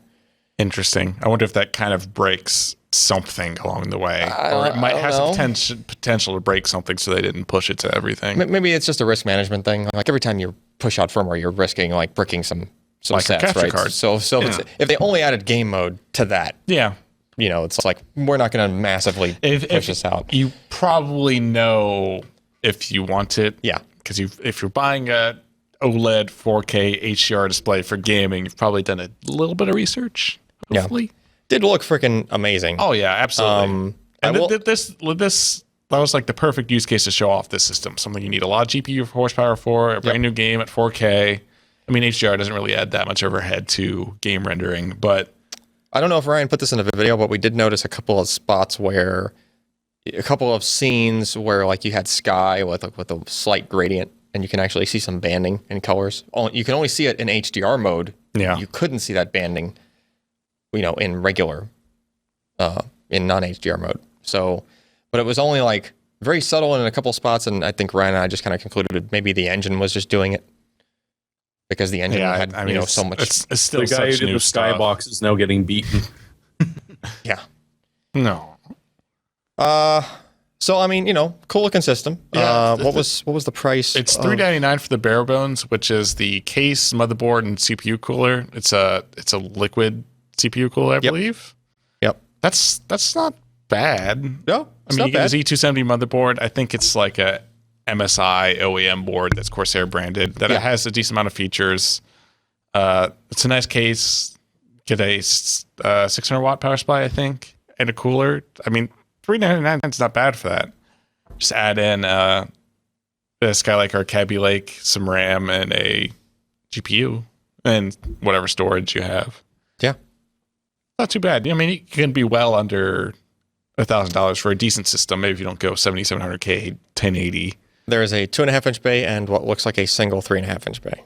Speaker 4: Interesting. I wonder if that kind of breaks something along the way, or it might has the potential to break something, so they didn't push it to everything.
Speaker 1: Maybe it's just a risk management thing. Like every time you push out firmware, you're risking bricking some
Speaker 4: Like a
Speaker 1: sets,
Speaker 4: capture
Speaker 1: right?
Speaker 4: card.
Speaker 1: So if they only added game mode to that,
Speaker 4: Yeah.
Speaker 1: it's like we're not going to massively push this out.
Speaker 4: You probably know if you want it.
Speaker 1: Yeah.
Speaker 4: Because if you're buying a OLED 4K HDR display for gaming, you've probably done a little bit of research. Hopefully.
Speaker 1: Did look freaking amazing.
Speaker 4: Oh yeah, absolutely. And this that was like the perfect use case to show off this system. Something you need a lot of GPU horsepower for, a brand new game at 4K. I mean, HDR doesn't really add that much overhead to game rendering, but
Speaker 1: I don't know if Ryan put this in a video, but we did notice a couple of spots where, a couple of scenes where you had sky with a slight gradient, and you can actually see some banding in colors. You can only see it in HDR mode.
Speaker 4: Yeah.
Speaker 1: You couldn't see that banding, in regular, in non-HDR mode. So, but it was only very subtle in a couple spots, and I think Ryan and I just kind of concluded maybe the engine was just doing it because the engine had so much.
Speaker 4: It's still
Speaker 2: The guy who
Speaker 4: such
Speaker 2: did
Speaker 4: new
Speaker 2: the
Speaker 4: stuff.
Speaker 2: skybox is now getting beaten.
Speaker 1: Yeah.
Speaker 4: No.
Speaker 1: So I mean, cool looking system.
Speaker 4: Yeah,
Speaker 1: what was the price?
Speaker 4: It's $399 for the bare bones, which is the case, motherboard, and CPU cooler. It's a liquid CPU cooler, I believe.
Speaker 1: Yep.
Speaker 4: That's not bad.
Speaker 1: No,
Speaker 4: I mean, you get a Z270 motherboard. I think it's like a MSI OEM board that's Corsair branded that it has a decent amount of features. It's a nice case. Get a 600 watt power supply, I think, and a cooler. I mean, $399 is not bad for that. Just add in the Skylake or Kaby Lake, some RAM, and a GPU, and whatever storage you have.
Speaker 1: Yeah.
Speaker 4: Not too bad. I mean, you can be well under $1,000 for a decent system. Maybe if you don't go 7700K, 1080.
Speaker 1: There is a 2.5-inch bay and what looks like a single 3.5-inch bay.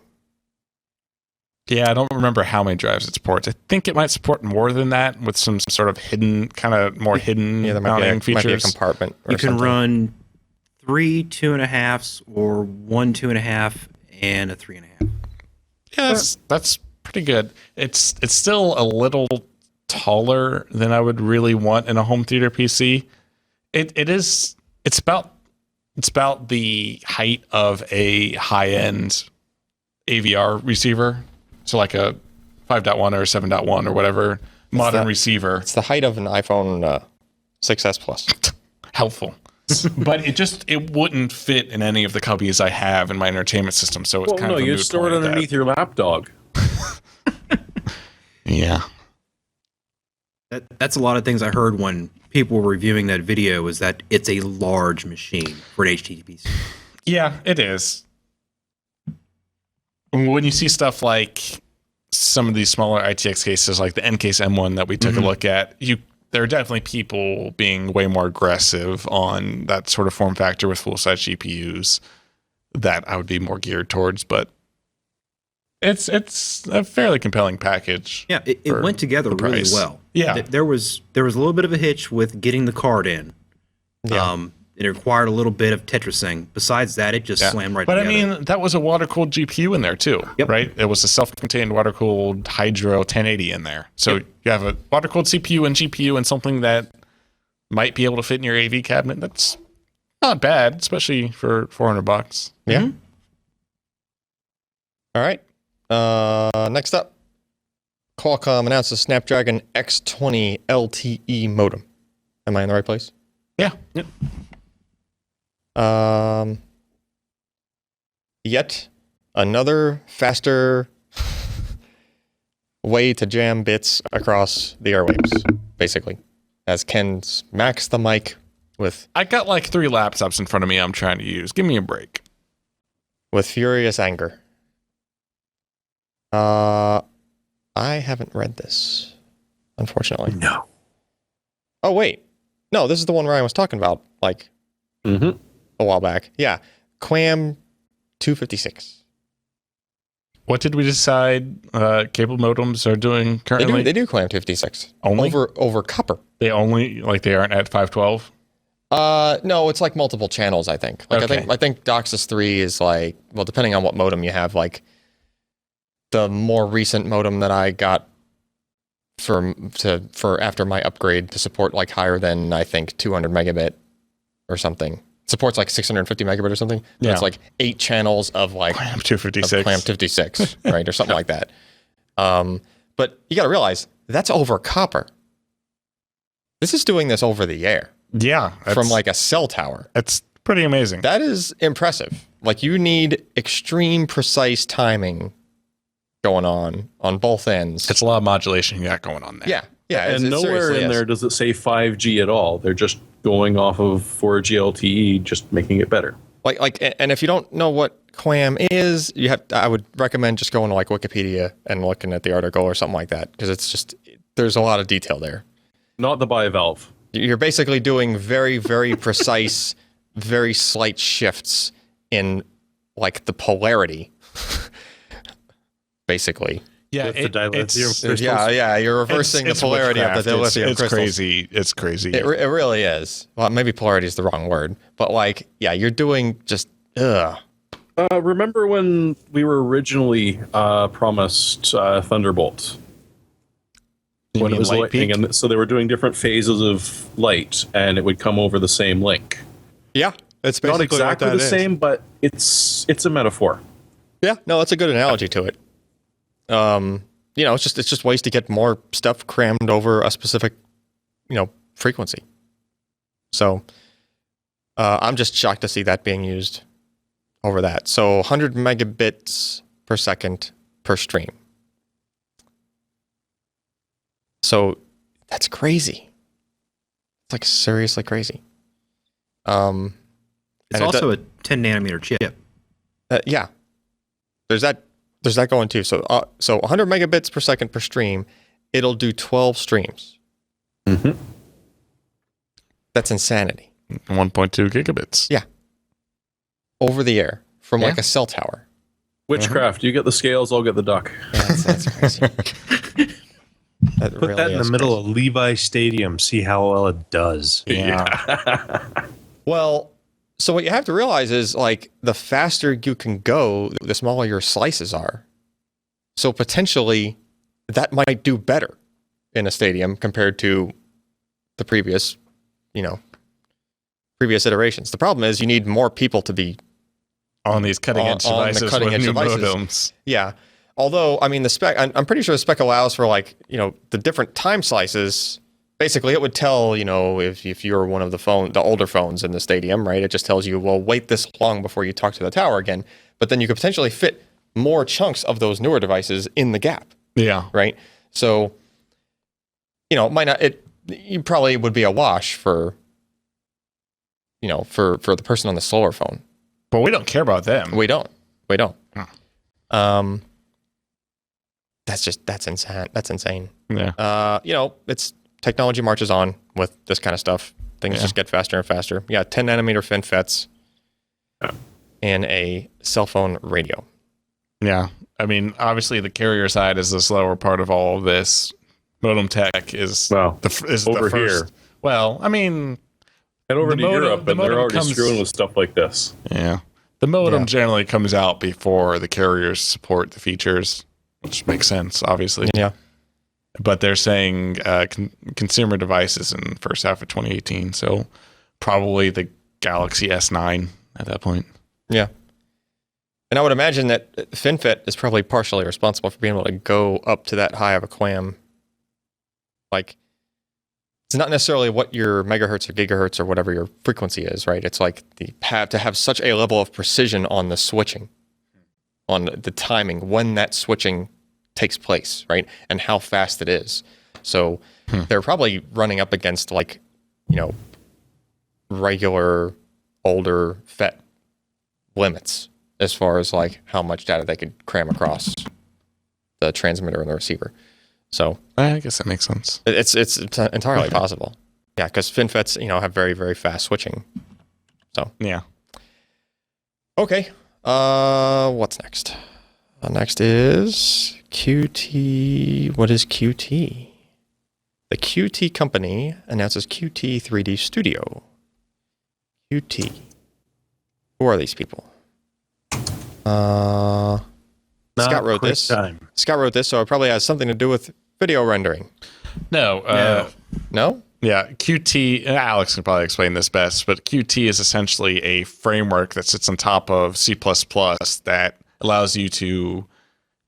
Speaker 4: Yeah, I don't remember how many drives it supports. I think it might support more than that with some sort of hidden, kind of more hidden
Speaker 1: there
Speaker 4: mounting
Speaker 1: might be a
Speaker 4: features.
Speaker 1: compartment. Or
Speaker 3: You can
Speaker 1: something.
Speaker 3: run 3 2.5s or 1 2.5 and a 3.5.
Speaker 4: Yeah, that's pretty good. It's still a little taller than I would really want in a home theater PC. It's about the height of a high-end AVR receiver. So like a 5.1 or 7.1 or whatever modern receiver.
Speaker 1: It's the height of an iPhone 6S Plus.
Speaker 4: Helpful. But it wouldn't fit in any of the cubbies I have in my entertainment system. So it's kind of a
Speaker 2: you
Speaker 4: moot
Speaker 2: store it
Speaker 4: point at
Speaker 2: underneath your lapdog.
Speaker 4: Yeah.
Speaker 3: That's a lot of things I heard when people were reviewing that video, was that it's a large machine for an HTTPC.
Speaker 4: Yeah, it is. When you see stuff like some of these smaller ITX cases, like the Ncase M1 that we took a look at, there are definitely people being way more aggressive on that sort of form factor with full-size GPUs that I would be more geared towards, but it's a fairly compelling package.
Speaker 3: Yeah, it went together really
Speaker 4: price.
Speaker 3: well.
Speaker 4: Yeah.
Speaker 3: There was a little bit of a hitch with getting the card in.
Speaker 1: Yeah.
Speaker 3: It required a little bit of Tetrising. Besides that, it just slammed right
Speaker 4: but
Speaker 3: together.
Speaker 4: I mean, that was a water-cooled GPU in there too,
Speaker 3: Yep.
Speaker 4: right? It was a self-contained water-cooled Hydro 1080 in there. So you have a water-cooled CPU and GPU and something that might be able to fit in your AV cabinet. That's not bad, especially for $400.
Speaker 1: Yeah. All right. Next up, Qualcomm announced the Snapdragon X20 LTE modem. Am I in the right place?
Speaker 4: Yeah.
Speaker 3: Yep.
Speaker 1: Yet another faster way to jam bits across the airwaves, basically, as Ken smacks the mic with
Speaker 4: I got like 3 laptops in front of me I'm trying to use. Give me a break.
Speaker 1: furious anger. I haven't read this, unfortunately.
Speaker 5: No.
Speaker 1: Oh, wait. No, this is the one Ryan was talking about, like,
Speaker 2: Mm-hmm.
Speaker 1: a while back. Yeah. Quam 256.
Speaker 4: What did we decide cable modems are doing
Speaker 1: They
Speaker 4: currently?
Speaker 1: do Quam 256.
Speaker 4: Only?
Speaker 1: Over copper.
Speaker 4: They only, like they aren't at 512?
Speaker 1: No, it's like multiple channels, I think. Like
Speaker 4: Okay.
Speaker 1: I think DOCSIS 3 is like, well, depending on what modem you have, like the more recent modem that I got for after my upgrade to support like higher than I think 200 megabit or something. It supports like 650 megabit or something. But
Speaker 4: Yeah.
Speaker 1: it's like 8 channels of like
Speaker 4: Clam
Speaker 1: of
Speaker 4: 256.
Speaker 1: Clam 56, right? Or something like that. But you got to realize that's over copper. This is doing this over the air
Speaker 4: Yeah.
Speaker 1: from like a cell tower.
Speaker 4: It's pretty amazing.
Speaker 1: That is impressive. Like you need extreme precise timing going on both ends.
Speaker 4: It's a lot of modulation you got going on there.
Speaker 1: Yeah. Yeah.
Speaker 2: And
Speaker 1: it
Speaker 2: nowhere
Speaker 1: seriously
Speaker 2: in
Speaker 1: is.
Speaker 2: there does it say 5G at all. They're just going off of 4G LTE, just making it better.
Speaker 1: Like, and if you don't know what QAM is, I would recommend just going to like Wikipedia and looking at the article or something like that, because it's just, there's a lot of detail there.
Speaker 2: Not the bivalve.
Speaker 1: You're basically doing very, very precise, very slight shifts in like the polarity, basically.
Speaker 4: Yeah.
Speaker 5: With the dilithium crystals.
Speaker 1: Yeah, you're reversing the polarity of the dilithium
Speaker 4: It's
Speaker 1: crystals.
Speaker 4: crazy. It's crazy.
Speaker 1: It really is. Well, maybe polarity is the wrong word, but like, yeah, you're doing just,
Speaker 2: Remember when we were originally promised Thunderbolt?
Speaker 4: You
Speaker 2: When
Speaker 4: mean
Speaker 2: it was
Speaker 4: light
Speaker 2: lightning,
Speaker 4: peak?
Speaker 2: and so they were doing different phases of light, and it would come over the same link.
Speaker 1: yeah, it's basically
Speaker 2: Not exactly
Speaker 1: what that
Speaker 2: the
Speaker 1: is.
Speaker 2: same, but it's a metaphor.
Speaker 1: Yeah, no, that's a good analogy to it. It's just ways to get more stuff crammed over a specific, frequency. So, I'm just shocked to see that being used over that. So 100 megabits per second per stream. So that's crazy. It's like seriously crazy.
Speaker 3: It's also a 10 nanometer chip.
Speaker 1: Yeah, there's that going too. So 100 megabits per second per stream. It'll do 12 streams.
Speaker 2: Mm-hmm.
Speaker 1: That's insanity.
Speaker 4: 1.2 gigabits.
Speaker 1: Yeah. Over the air from like a cell tower.
Speaker 2: Witchcraft. You get the scales, I'll get the duck.
Speaker 1: Yeah, that's crazy. That
Speaker 5: Put that in the middle of Levi Stadium. See how well it does.
Speaker 1: Yeah. Well, so what you have to realize is like the faster you can go, the smaller your slices are. So potentially that might do better in a stadium compared to the previous iterations. The problem is you need more people to be
Speaker 4: on these cutting edge devices with new modems.
Speaker 1: Yeah. Although, I mean, the spec, I'm pretty sure the spec allows for like, the different time slices. Basically, it would tell, if you're one of the older phones in the stadium, right? It just tells you, well, wait this long before you talk to the tower again. But then you could potentially fit more chunks of those newer devices in the gap.
Speaker 4: Yeah.
Speaker 1: Right. So, it might not, you probably would be a wash for the person on the slower phone.
Speaker 4: But we don't care about them.
Speaker 1: We don't.
Speaker 4: Huh.
Speaker 1: That's insane. That's insane.
Speaker 4: Yeah.
Speaker 1: It's technology marches on with this kind of stuff. Things just get faster and faster. Yeah, 10 nanometer FinFETs and a cell phone radio.
Speaker 4: Yeah. I mean, obviously the carrier side is the slower part of all of this. Modem tech is
Speaker 2: over
Speaker 4: the first.
Speaker 2: here.
Speaker 4: Well, I mean,
Speaker 2: Head over
Speaker 4: The
Speaker 2: to
Speaker 4: modem-
Speaker 2: Europe,
Speaker 4: the
Speaker 2: and they're
Speaker 4: modem
Speaker 2: already
Speaker 4: comes-
Speaker 2: screwing with stuff like this.
Speaker 4: yeah. The modem
Speaker 1: Yeah.
Speaker 4: generally comes out before the carriers support the features, which makes sense, obviously.
Speaker 1: Yeah.
Speaker 4: But they're saying consumer devices in the first half of 2018, so probably the Galaxy S9 at that point.
Speaker 1: Yeah. And I would imagine that FinFET is probably partially responsible for being able to go up to that high of a QAM. Like, it's not necessarily what your megahertz or gigahertz or whatever your frequency is, right? It's like to have such a level of precision on the switching, on the timing, when that switching takes place, right? And how fast it is. So they're probably running up against like, regular older FET limits as far as like how much data they could cram across the transmitter and the receiver. So
Speaker 4: I guess that makes sense.
Speaker 1: it's entirely possible. Yeah, because FinFETs, have very, very fast switching. So
Speaker 4: Yeah.
Speaker 1: okay. What's next? Next is QT. What is QT? The QT company announces QT 3D Studio. QT. Who are these people? Scott wrote this. Scott wrote this, so it probably has something to do with video rendering.
Speaker 4: No.
Speaker 1: No?
Speaker 4: Yeah, Qt, Alex can probably explain this best, but Qt is essentially a framework that sits on top of C++ that allows you to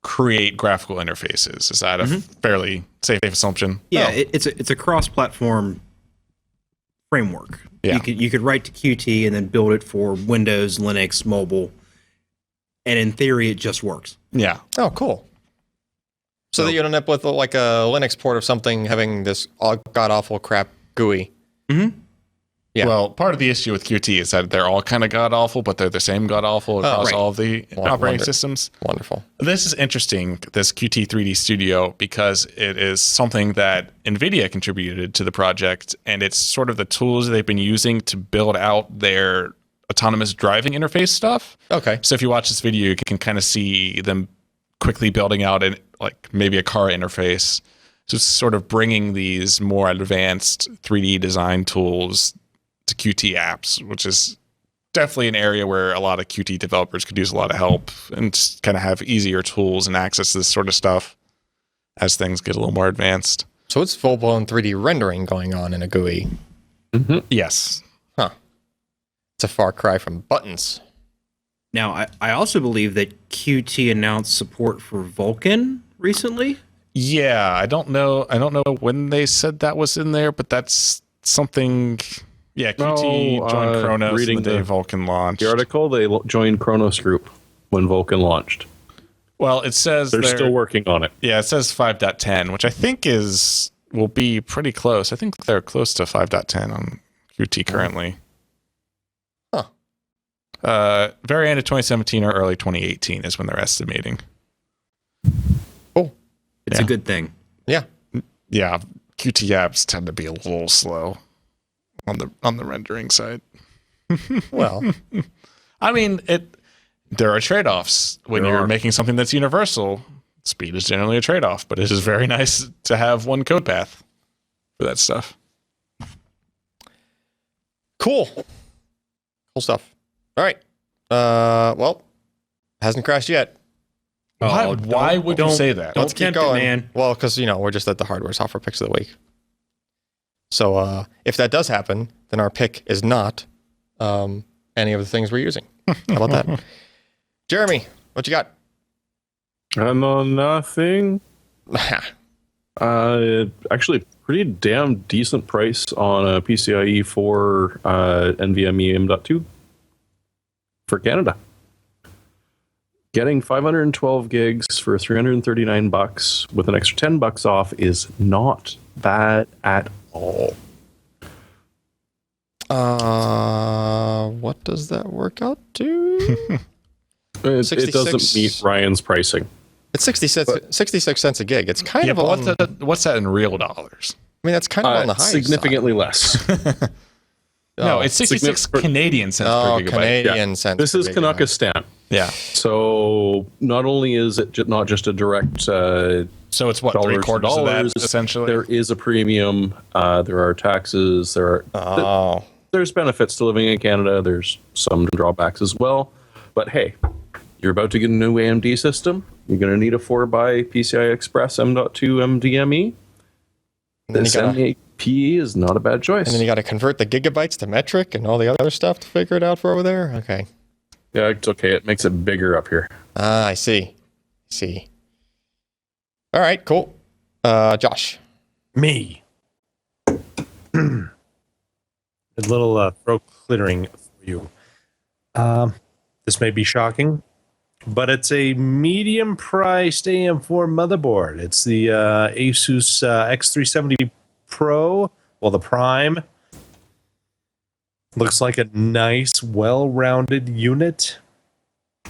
Speaker 4: create graphical interfaces. Is that a fairly safe assumption?
Speaker 3: Yeah, it's a cross-platform framework.
Speaker 4: Yeah.
Speaker 3: You could write to Qt and then build it for Windows, Linux, mobile, and in theory, it just works.
Speaker 4: Yeah.
Speaker 1: Oh, cool. So that you don't end up with like a Linux port of something having this god-awful crap GUI.
Speaker 3: Mm-hmm.
Speaker 1: Yeah.
Speaker 4: Well, part of the issue with Qt is that they're all kind of god-awful, but they're the same god-awful across
Speaker 3: right.
Speaker 4: all of the operating systems.
Speaker 1: Wonderful.
Speaker 4: This is interesting, this Qt 3D Studio, because it is something that NVIDIA contributed to the project, and it's sort of the tools they've been using to build out their autonomous driving interface stuff.
Speaker 1: Okay.
Speaker 4: So if you watch this video, you can kind of see them quickly building out maybe a car interface. So it's sort of bringing these more advanced 3D design tools to Qt apps, which is definitely an area where a lot of Qt developers could use a lot of help and just kind of have easier tools and access to this sort of stuff as things get a little more advanced.
Speaker 1: So it's full-blown 3D rendering going on in a GUI.
Speaker 4: Yes.
Speaker 1: Huh. It's a far cry from buttons.
Speaker 3: Now, I also believe that Qt announced support for Vulkan recently.
Speaker 4: Yeah, I don't know when they said that was in there, but that's something Yeah, QT joined Kronos
Speaker 2: reading
Speaker 4: the day
Speaker 2: the-
Speaker 4: Vulkan launched.
Speaker 2: The article, they joined Kronos Group when Vulkan launched.
Speaker 4: Well, it says
Speaker 2: They're still working on it.
Speaker 4: Yeah, it says 5.10, which I think will be pretty close. I think they're close to 5.10 on QT currently. Very end of 2017 or early 2018 is when they're estimating.
Speaker 1: Oh,
Speaker 3: It's a good thing.
Speaker 1: yeah.
Speaker 4: Yeah, QT apps tend to be a little slow on the rendering side.
Speaker 1: Well,
Speaker 4: I mean, there are trade-offs when
Speaker 2: There
Speaker 4: you're
Speaker 2: are.
Speaker 4: making something that's universal. Speed is generally a trade-off, but it is very nice to have one code path for that stuff.
Speaker 1: cool. Cool stuff. All right. Well, hasn't crashed yet.
Speaker 4: Why would you say that?
Speaker 3: Don't
Speaker 1: Let's keep
Speaker 3: tempt it,
Speaker 1: going.
Speaker 3: man.
Speaker 1: Well, because, we're just at the hardware software picks of the week. So if that does happen, then our pick is not any of the things we're using. How about that? Jeremy, what you got?
Speaker 2: I'm on nothing. Actually, pretty damn decent price on a PCIe 4 NVMe M.2 for Canada. Getting 512 gigs for $339 with an extra $10 off is not bad at all.
Speaker 1: What does that work out to?
Speaker 2: It
Speaker 1: 66
Speaker 2: doesn't meet Ryan's pricing.
Speaker 1: It's 66 cents a gig. It's kind
Speaker 4: Yeah,
Speaker 1: of
Speaker 4: but what's that in real dollars?
Speaker 1: I mean, that's kind of on the high
Speaker 2: Significantly less.
Speaker 4: No, it's 66
Speaker 2: significant-
Speaker 4: Canadian cents per gigabyte.
Speaker 1: Canadian cents.
Speaker 2: This
Speaker 1: per
Speaker 2: is
Speaker 1: gigabyte.
Speaker 2: Kanakistan.
Speaker 4: Yeah.
Speaker 2: So not only is it not just a direct
Speaker 4: So it's what,
Speaker 2: dollars to
Speaker 4: 3/4 of
Speaker 2: dollars,
Speaker 4: that, essentially?
Speaker 2: there is a premium. There are taxes.
Speaker 1: Oh,
Speaker 2: There's benefits to living in Canada. There's some drawbacks as well. But hey, you're about to get a new AMD system. You're going to need a 4x PCI Express M.2 MDME.
Speaker 1: then
Speaker 2: This
Speaker 1: you gotta-
Speaker 2: M8P is not a bad choice.
Speaker 1: and then you got to convert the gigabytes to metric and all the other stuff to figure it out for over there. Okay.
Speaker 2: Yeah, it's okay. It makes it bigger up here.
Speaker 1: I see. All right, cool. Josh.
Speaker 5: Me. A little throat clearing for you. This may be shocking, but it's a medium-priced AM4 motherboard. It's the Asus X370 Pro, well, the Prime. Looks like a nice, well-rounded unit.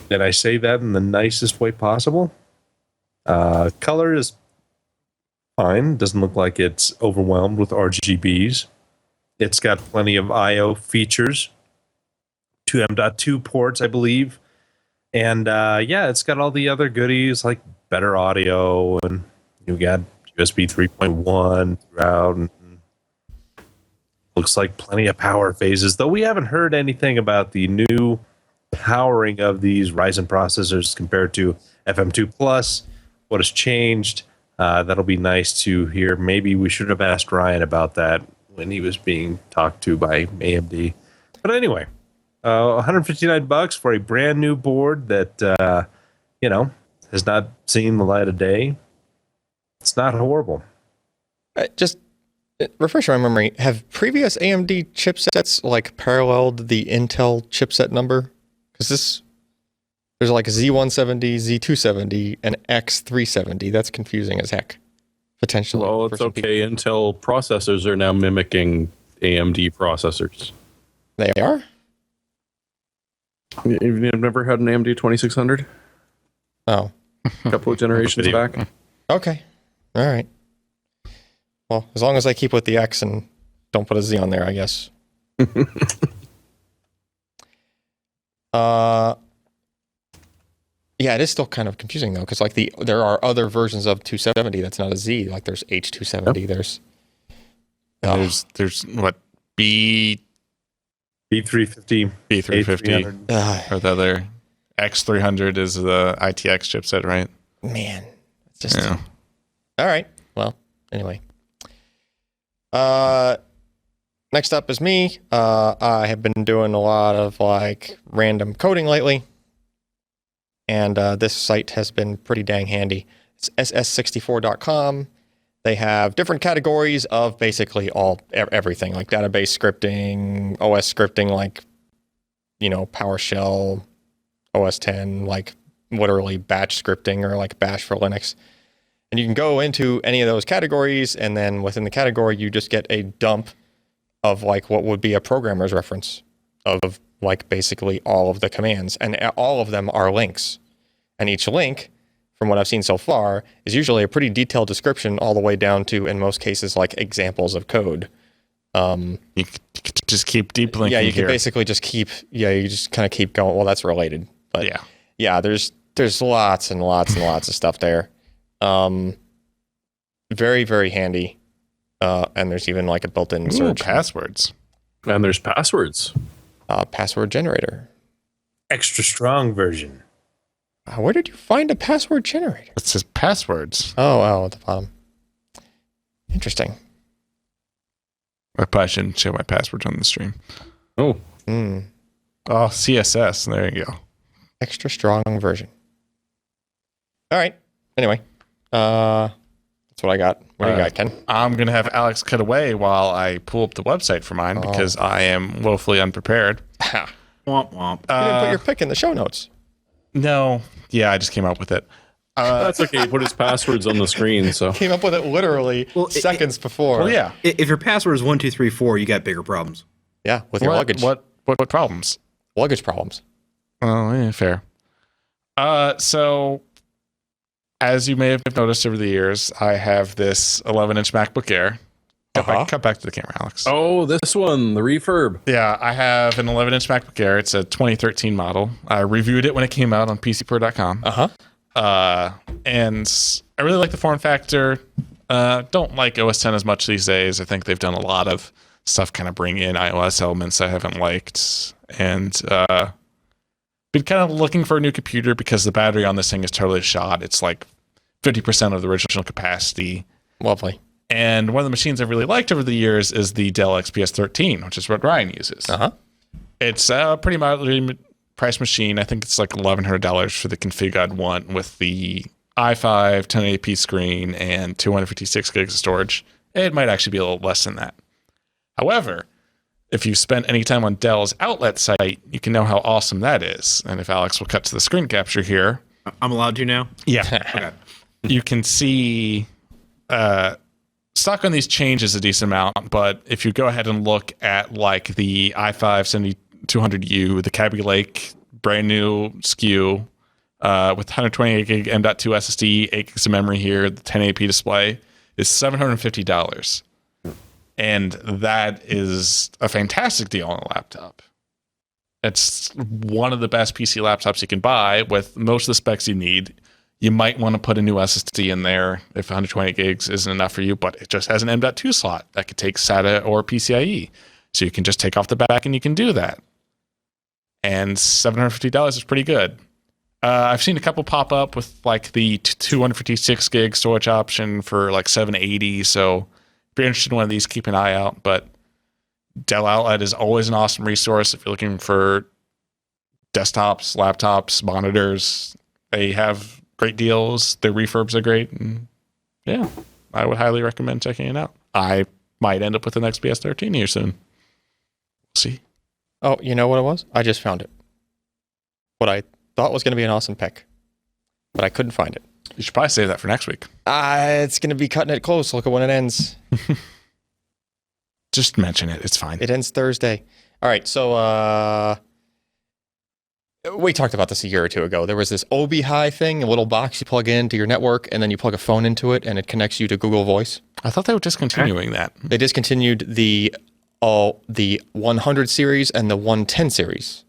Speaker 5: Did I say that in the nicest way possible? Color is fine. Doesn't look like it's overwhelmed with RGBs. It's got plenty of I/O features. 2 M.2 ports, I believe. And yeah, it's got all the other goodies like better audio, and you got USB 3.1 throughout. And looks like plenty of power phases, though we haven't heard anything about the new powering of these Ryzen processors compared to FM2 Plus. What has changed? That'll be nice to hear. Maybe we should have asked Ryan about that when he was being talked to by AMD. But anyway, $159 for a brand new board that has not seen the light of day. It's not horrible.
Speaker 1: Just refresh my memory. Have previous AMD chipsets like paralleled the Intel chipset number? Because there's like Z170, Z270, and X370. That's confusing as heck. Potentially.
Speaker 2: Well,
Speaker 1: for
Speaker 2: it's
Speaker 1: some
Speaker 2: okay. Intel processors are now mimicking AMD processors.
Speaker 1: people. They are?
Speaker 2: You've never had an AMD 2600?
Speaker 1: Oh,
Speaker 2: A couple of generations
Speaker 5: Video.
Speaker 2: back?
Speaker 1: okay. All right. Well, as long as I keep with the X and don't put a Z on there, I guess. Yeah, it is still kind of confusing though, because like there are other versions of 270 that's not a Z. Like there's H270. There's
Speaker 4: There's what, B350
Speaker 5: B350,
Speaker 1: uh,
Speaker 4: or the other X300 is the ITX chipset, right?
Speaker 1: man, it's just
Speaker 4: Yeah.
Speaker 1: all right. Well, anyway. Next up is me. I have been doing a lot of like random coding lately, and this site has been pretty dang handy. It's ss64.com. They have different categories of basically everything, like database scripting, OS scripting, like, PowerShell, OS 10, like literally batch scripting or like Bash for Linux. And you can go into any of those categories, and then within the category, you just get a dump of like what would be a programmer's reference of like basically all of the commands. And all of them are links. And each link, from what I've seen so far, is usually a pretty detailed description all the way down to, in most cases, like examples of code.
Speaker 4: You could just keep deep linking.
Speaker 1: Yeah, you
Speaker 4: here.
Speaker 1: could basically just keep kind of keep going. Well, that's related. But yeah, there's lots and lots and lots of stuff there. Very, very handy. And there's even like a built-in search.
Speaker 4: Passwords.
Speaker 2: And there's passwords.
Speaker 1: Password generator.
Speaker 5: Extra strong version.
Speaker 1: Where did you find a password generator?
Speaker 4: It says passwords.
Speaker 1: Oh, at the bottom. Interesting.
Speaker 4: I probably shouldn't show my passwords on the stream.
Speaker 2: Oh.
Speaker 1: Mm.
Speaker 4: Oh, CSS. There you go.
Speaker 1: Extra strong version. All right. Anyway, that's what I got. What do you got, Ken?
Speaker 4: I'm going to have Alex cut away while I pull up the website for mine because I am woefully unprepared.
Speaker 3: Womp womp.
Speaker 1: You didn't put your pick in the show notes.
Speaker 4: No. Yeah, I just came up with it.
Speaker 2: That's okay. He put his passwords on the screen, so.
Speaker 1: Came up with it literally seconds before.
Speaker 4: Well, yeah.
Speaker 3: If your password is 1234, you got bigger problems.
Speaker 1: Yeah, with your luggage.
Speaker 4: What problems?
Speaker 1: Luggage problems.
Speaker 4: Oh, yeah, fair. So, as you may have noticed over the years, I have this 11-inch MacBook Air. Cut back to the camera, Alex.
Speaker 2: Oh, this one, the refurb.
Speaker 4: Yeah, I have an 11-inch MacBook Air. It's a 2013 model. I reviewed it when it came out on PCPro.com. And I really like the form factor. Don't like OS 10 as much these days. I think they've done a lot of stuff kind of bring in iOS elements I haven't liked. And been kind of looking for a new computer because the battery on this thing is totally shot. It's like 50% of the original capacity.
Speaker 1: Lovely.
Speaker 4: And one of the machines I've really liked over the years is the Dell XPS 13, which is what Ryan uses. It's a pretty moderately priced machine. I think it's like $1,100 for the config I'd want with the i5 1080p screen and 256 gigs of storage. It might actually be a little less than that. However, if you spent any time on Dell's outlet site, you can know how awesome that is. And if Alex will cut to the screen capture here.
Speaker 3: I'm allowed to now?
Speaker 4: Yeah. Okay. You can see stock on these changes a decent amount, but if you go ahead and look at like the i5 7200U, the Kaby Lake brand new SKU with 128 gig M.2 SSD, 8 gigs of memory here, the 1080p display is $750. And that is a fantastic deal on a laptop. It's one of the best PC laptops you can buy with most of the specs you need. You might want to put a new SSD in there if 120 gigs isn't enough for you, but it just has an M.2 slot that could take SATA or PCIe. So you can just take off the back and you can do that. And $750 is pretty good. I've seen a couple pop up with like the 256 gig storage option for like $780. So if you're interested in one of these, keep an eye out. But Dell Outlet is always an awesome resource if you're looking for desktops, laptops, monitors. They have great deals. Their refurbs are great. And yeah, I would highly recommend checking it out. I might end up with an XPS 13 here soon. We'll see.
Speaker 1: Oh, you know what it was? I just found it. What I thought was going to be an awesome pick, but I couldn't find it.
Speaker 4: You should probably save that for next week.
Speaker 1: It's going to be cutting it close. Look at when it ends.
Speaker 4: Just mention it. It's fine.
Speaker 1: It ends Thursday. All right. So we talked about this a year or two ago. There was this OB-Hi thing, a little box you plug into your network, and then you plug a phone into it, and it connects you to Google Voice.
Speaker 4: I thought they were discontinuing that.
Speaker 1: They discontinued the 100 series and the 110 series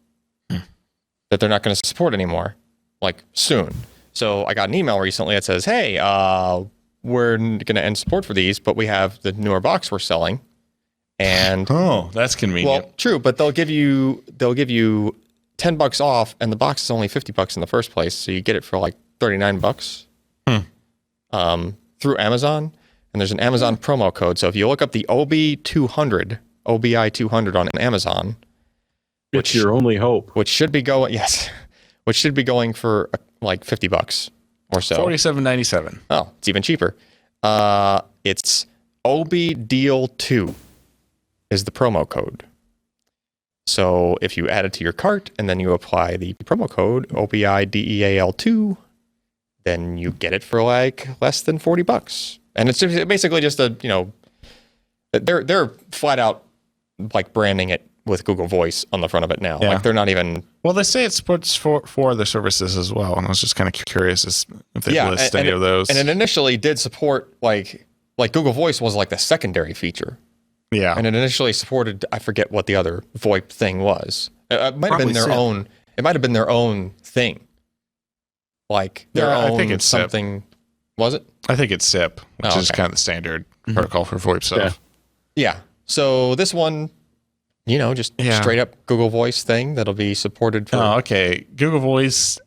Speaker 1: that they're not going to support anymore, like soon. So I got an email recently that says, hey, we're going to end support for these, but we have the newer box we're selling. And
Speaker 4: oh, that's convenient.
Speaker 1: Well, true, but they'll give you $10 off, and the box is only $50 in the first place, so you get it for like $39 through Amazon. And there's an Amazon promo code. So if you look up the OBI200 on Amazon,
Speaker 2: It's your only hope.
Speaker 1: which should be going for like $50 or so.
Speaker 4: $47.97.
Speaker 1: Oh, it's even cheaper. It's OBDEAL2 is the promo code. So if you add it to your cart and then you apply the promo code OBIDEAL2, then you get it for like less than $40. And it's basically just a, they're flat out like branding it with Google Voice on the front of it now.
Speaker 4: Yeah.
Speaker 1: Like they're not even.
Speaker 4: Well, they say it supports for other services as well, and I was just kind of curious if they list any of those.
Speaker 1: And it initially did support like Google Voice was like the secondary feature.
Speaker 4: Yeah,
Speaker 1: and it initially supported, I forget what the other VoIP thing was. It might have been their own. It might have been their own thing. Like their own.
Speaker 4: I think it's
Speaker 1: something.
Speaker 4: SIP.
Speaker 1: Was it?
Speaker 4: I think it's SIP, which is kind of the standard protocol for VoIP stuff.
Speaker 1: Yeah. So this one, just straight up Google Voice thing that'll be supported for.
Speaker 4: Oh, okay. Google Voice,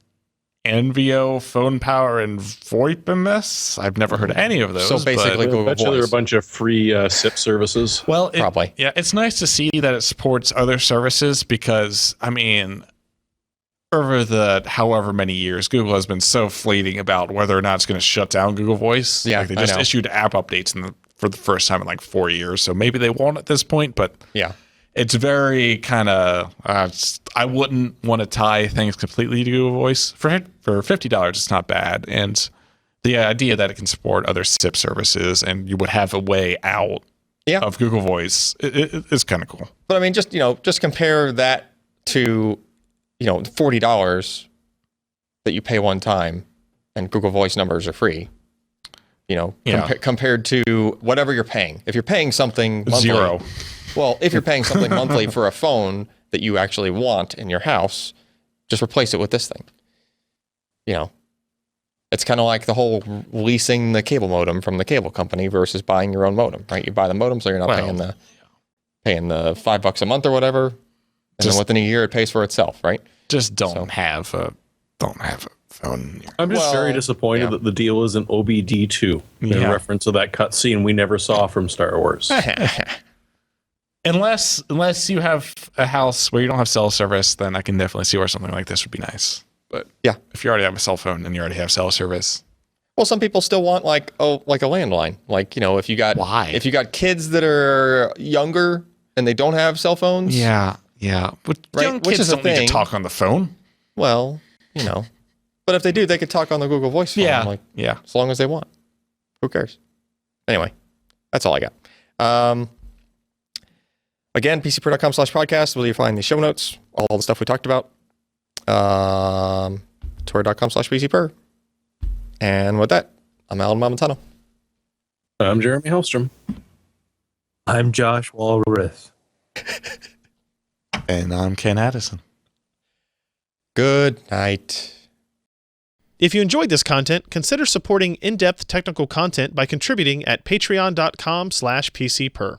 Speaker 4: NVO, phone power, and VoIP in this? I've never heard any of those.
Speaker 1: So basically, Google Voice.
Speaker 2: There are a bunch of free SIP services.
Speaker 4: Well,
Speaker 1: probably.
Speaker 4: Yeah, it's nice to see that it supports other services because, over the however many years, Google has been so fleeting about whether or not it's going to shut down Google Voice.
Speaker 1: Yeah,
Speaker 4: they just issued app updates for the first time in like 4 years, so maybe they won't at this point, but
Speaker 1: yeah.
Speaker 4: It's very kind of, I wouldn't want to tie things completely to Google Voice. For $50, it's not bad. And the idea that it can support other SIP services and you would have a way out of Google Voice is kind of cool.
Speaker 1: But just compare that to, $40 that you pay one time and Google Voice numbers are free. Compared to whatever you're paying. If you're paying something monthly,
Speaker 4: zero.
Speaker 1: Well, if you're paying something monthly for a phone that you actually want in your house, just replace it with this thing. It's kind of like the whole leasing the cable modem from the cable company versus buying your own modem, right? You buy the modem, so you're not paying the $5 a month or whatever, and then within a year it pays for itself, right?
Speaker 4: Just don't have a phone.
Speaker 2: I'm just very disappointed that the deal is an OBD2 in reference to that cutscene we never saw from Star Wars.
Speaker 4: Unless you have a house where you don't have cell service, then I can definitely see where something like this would be nice. But if you already have a cell phone and you already have cell service,
Speaker 1: well, some people still want like a landline. Like if you got kids that are younger and they don't have cell phones,
Speaker 4: but
Speaker 1: right?
Speaker 4: young kids don't need to talk on the phone.
Speaker 1: Well, but if they do, they could talk on the Google Voice phone. As long as they want. Who cares? Anyway, that's all I got. Again, pcpro.com/podcast, where you find the show notes, all the stuff we talked about. Twitter.com/pcper. And with that, I'm Alan Mamontano.
Speaker 2: I'm Jeremy Hellstrom.
Speaker 5: I'm Josh Walrath.
Speaker 4: And I'm Ken Addison.
Speaker 1: Good night.
Speaker 6: If you enjoyed this content, consider supporting in-depth technical content by contributing at patreon.com/pcper.